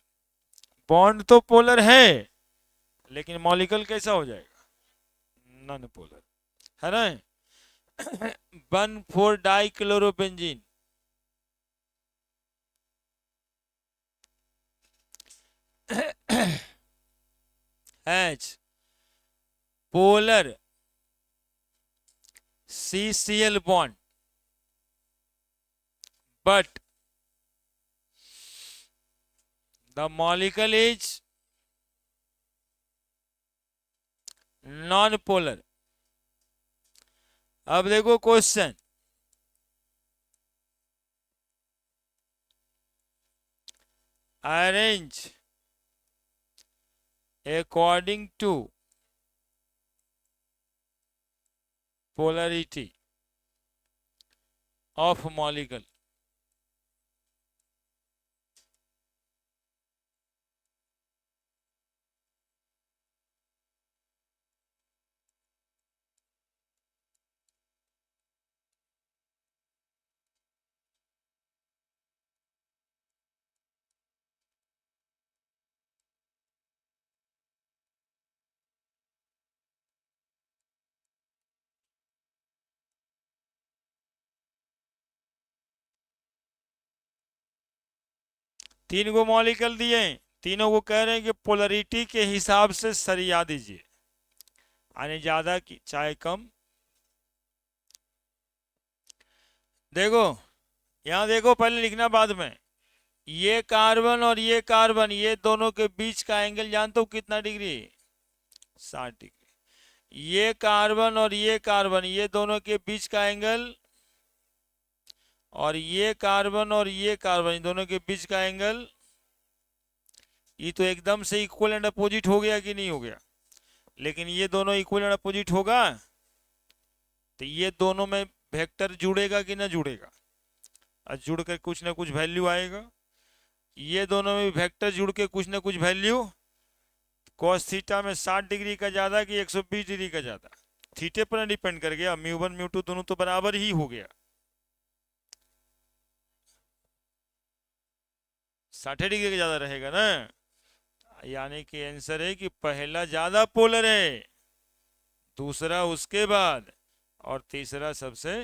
bond तो पोलर है लेकिन मॉलिक्यूल कैसा हो जाएगा? नॉन पोलर, है ना? 1,4-डाइक्लोरोबेंजीन H polar CCl bond, but the molecule is non-polar। अब देखो question, arrange according to polarity of molecule। तीन गो मॉलिक्यूल दिए, तीनों को कह रहे हैं कि पोलरिटी के हिसाब से सरिया दीजिए, यानी ज्यादा की चाहे कम। देखो यहाँ देखो, पहले लिखना बाद में। ये कार्बन और ये कार्बन, ये दोनों के बीच का एंगल जानते हो कितना डिग्री? 60 डिग्री। ये कार्बन और ये कार्बन, ये दोनों के बीच का एंगल, और ये कार्बन और ये कार्बन, इन दोनों के बीच का एंगल, ये तो एकदम से इक्वल एंड अपोजिट हो गया कि नहीं हो गया? लेकिन ये दोनों इक्वल एंड अपोजिट होगा तो ये दोनों में वेक्टर जुड़ेगा कि ना जुड़ेगा? और जुड़ कर कुछ ना कुछ वैल्यू आएगा। ये दोनों में वेक्टर जुड़ के कुछ ना कुछ वैल्यू, cos थीटा में 60 डिग्री का ज्यादा कि 120 डिग्री का ज्यादा, थीटे पर डिपेंड कर गया। म्यू1 म्यू2 दोनों तो बराबर ही हो गया, 60 डिग्री का ज्यादा रहेगा ना। यानी कि आंसर है कि पहला ज्यादा पोलर है, दूसरा उसके बाद, और तीसरा सबसे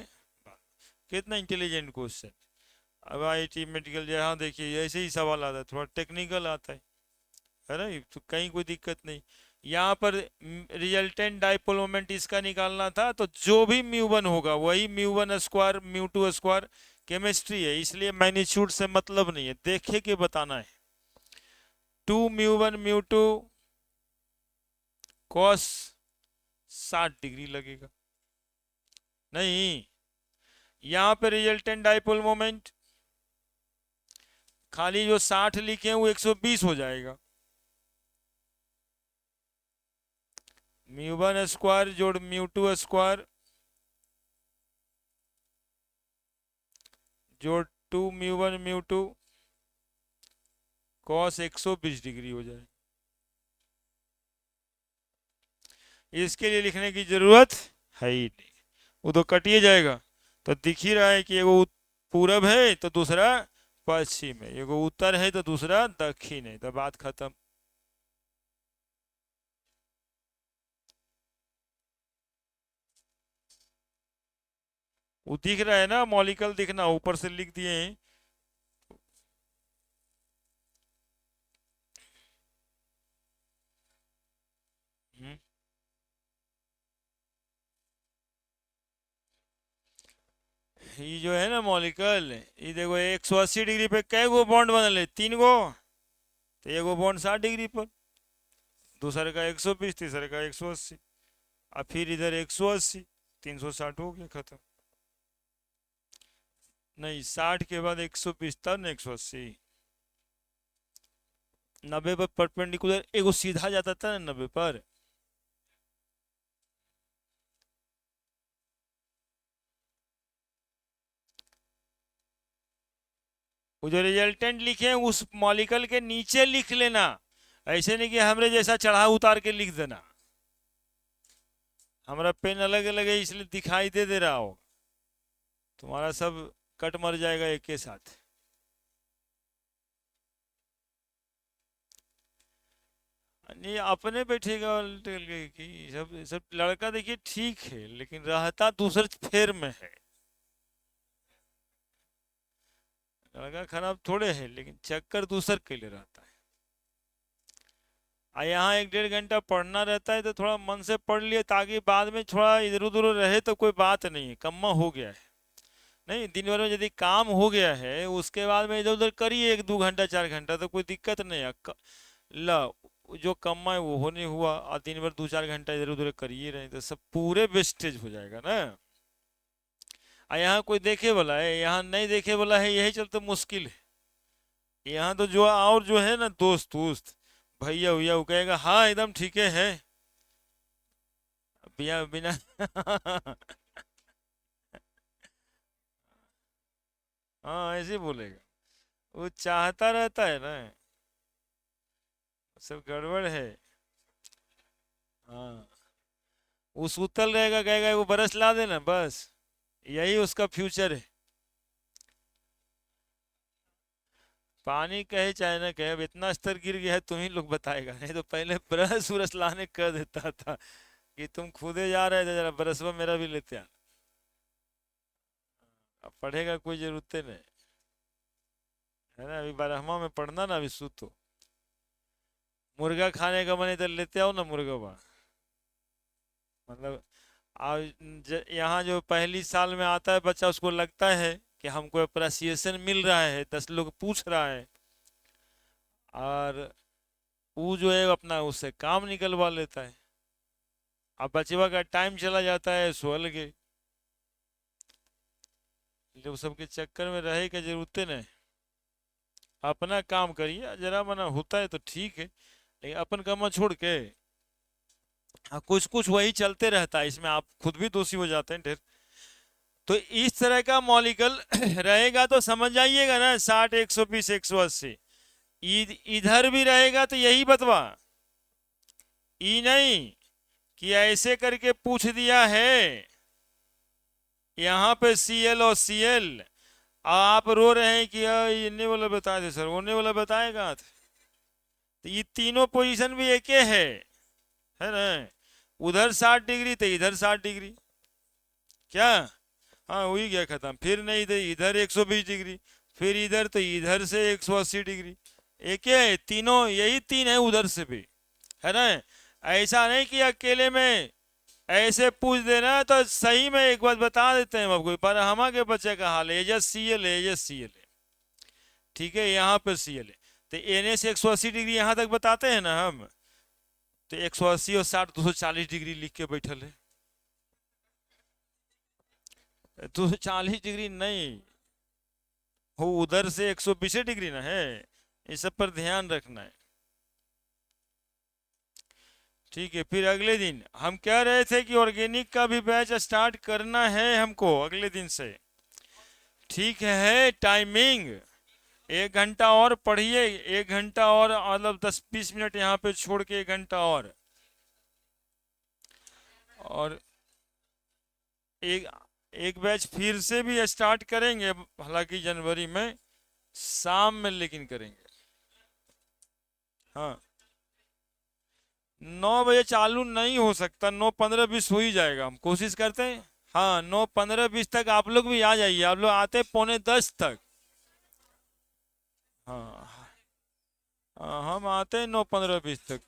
बाद। कितना इंटेलिजेंट क्वेश्चन। अब आईआईटी मेडिकल जहाँ देखिए ऐसे ही सवाल आता है, थोड़ा टेक्निकल आता है ना, तो कहीं कोई दिक्कत नहीं। यहाँ पर रिजल्टेंट डाइपोल मोमेंट इसका निकालना था, तो जो भी म्यू1 होगा वही म्यू1 स्क्वायर म्यू2 स्क्वायर, केमिस्ट्री है इसलिए मैग्नीट्यूड से मतलब नहीं है, देखे के बताना है। 2 म्यू1 म्यू2 कॉस 60 डिग्री लगेगा नहीं। यहाँ पे रिजल्टेंट डाइपोल मोमेंट खाली जो 60 लिखे हैं वो 120 हो जाएगा। म्यू1 स्क्वायर जोड़ म्यू2 स्क्वायर जोड़ 2 म्यू1 म्यू2 कॉस 120 डिग्री हो जाए। इसके लिए लिखने की जरूरत है ही नहीं, वो तो कटिए जाएगा। तो दिख ही रहा है कि एगो पूरब है तो दूसरा पश्चिम है, एगो उत्तर है तो दूसरा दक्षिण है, तो बात खत्म। वो दिख रहा है ना, मॉलिक्यूल दिखना, ऊपर से लिख दिए हैं। ये जो है ना मॉलिक्यूल, ये देखो 180 डिग्री पे कै गो बॉन्ड बनल है? 3 गो। तो एगो बॉन्ड 60 डिग्री पर, दूसरे का 120, तीसरे का 180, और फिर इधर 180, 360 हो गया, खत्म। नहीं, 60 के बाद 120 तब ना 180। 90 पर परपेंडिकुलर एगो सीधा जाता था ना 90 पर। वो जो रिजल्टेंट लिखे हैं उस मॉलिक्यूल के नीचे लिख लेना, ऐसे नहीं कि हमरे जैसा चढ़ा उतार के लिख देना। हमारा पेन अलग अलग है इसलिए दिखाई दे रहा हो, तुम्हारा सब कट मर जाएगा एक के साथ। नहीं अपने बैठेगा कि सब सब लड़का देखिए ठीक है, लेकिन रहता दूसरे फेर में है। लड़का खराब थोड़े है, लेकिन चक्कर दूसर के लिए रहता है। यहाँ 1 डेढ़ घंटा पढ़ना रहता है तो थोड़ा मन से पढ़ लिए, ताकि बाद में थोड़ा इधर उधर रहे तो कोई बात नहीं है, कम्मा हो गया है। नहीं, दिन भर में यदि काम हो गया है उसके बाद में इधर उधर करिए 1 2 घंटा 4 घंटा, तो कोई दिक्कत नहीं है। ला जो कम्मा है वो होने हुआ, और दिन भर 2 4 घंटा इधर उधर करिए रहे तो सब पूरे वेस्टेज हो जाएगा ना। यहाँ कोई देखे वाला है? यहाँ नहीं देखे वाला है, यही चलते मुश्किल है। यहाँ तो जो और जो है ना दोस्त दोस्त भैया भैया वो कहेगा हाँ एकदम ठीक है बिना बिना हाँ ऐसे बोलेगा, वो चाहता रहता है ना, सब गड़बड़ है। हाँ, वो सुतल रहेगा, कहेगा वो बरस ला देना बस, यही उसका फ्यूचर है। पानी कहे चाहे ना कहे, अब इतना स्तर गिर गया है तुम ही लोग बताएगा, नहीं तो पहले ब्रश उरस लाने कर देता था कि तुम खुदे जा रहे थे, जरा ब्रशवा मेरा भी लेते आना। अब पढ़ेगा कोई जरूरत नहीं। है ना, अभी 12वां में पढ़ना ना, अभी सूतो। मुर्गा खाने का मन है तो लेते आओ ना मुर्गा बा। मतलब यहाँ जो पहली साल में आता है बच्चा, उसको लगता है कि हमको अप्रिसिएशन मिल रहा है, 10 लोग पूछ रहा है, और वो जो है अपना उससे काम निकलवा लेता है। अब बचवा का टाइम चला जाता है सो अलगे, जब सबके चक्कर में रहे का जरूरत नहीं। अपना काम करिए, जरा मना होता है तो ठीक है, लेकिन अपन काम छोड़ के, हाँ कुछ कुछ वही चलते रहता है, इसमें आप खुद भी दोषी हो जाते हैं ढेर। तो इस तरह का मॉलिक्यूल रहेगा तो समझ जाइएगा ना, 60, 120, 180। इधर भी रहेगा तो यही बतवा, ई नहीं कि ऐसे करके पूछ दिया है यहाँ पे Cl और Cl, आप रो रहे हैं कि यार ये नहीं वाला बताए थे सर, वो नहीं वाला बताएगा। तो ये तीनों पोजीशन भी एक है ना, उधर 60 डिग्री तो इधर 60 डिग्री, क्या? हाँ वही गया खत्म। फिर नहीं तो इधर 120 डिग्री, फिर इधर तो इधर से 180 डिग्री, एक है तीनों, यही तीन है उधर से भी, है ना। ऐसा नहीं कि अकेले में ऐसे पूछ देना तो सही में एक बात बता देते हैं आपको, पर हम के बच्चे का हाल है, एजस Cl है, एजस Cl है, ठीक है, यहाँ पे Cl है। तो एन से 180 डिग्री यहाँ तक बताते हैं ना हम, तो 180 और 60 240 डिग्री लिख के बैठल है। 240 डिग्री नहीं हो, उधर से 120 डिग्री ना है, इस सब पर ध्यान रखना है, ठीक है। फिर अगले दिन हम कह रहे थे कि ऑर्गेनिक का भी बैच स्टार्ट करना है हमको अगले दिन से, ठीक है। टाइमिंग 1 घंटा और पढ़िए, 1 घंटा और मतलब 10-20 मिनट यहाँ पे छोड़ के 1 घंटा और एक एक बैच फिर से भी स्टार्ट करेंगे, हालांकि जनवरी में शाम में, लेकिन करेंगे। हाँ 9 बजे चालू नहीं हो सकता, 9:15-20 हो ही जाएगा, हम कोशिश करते हैं। हाँ 9:15-20 तक आप लोग भी आ जाइए, आप लोग आते 9:45 तक। हाँ हाँ, हम आते हैं 9:15-20 तक।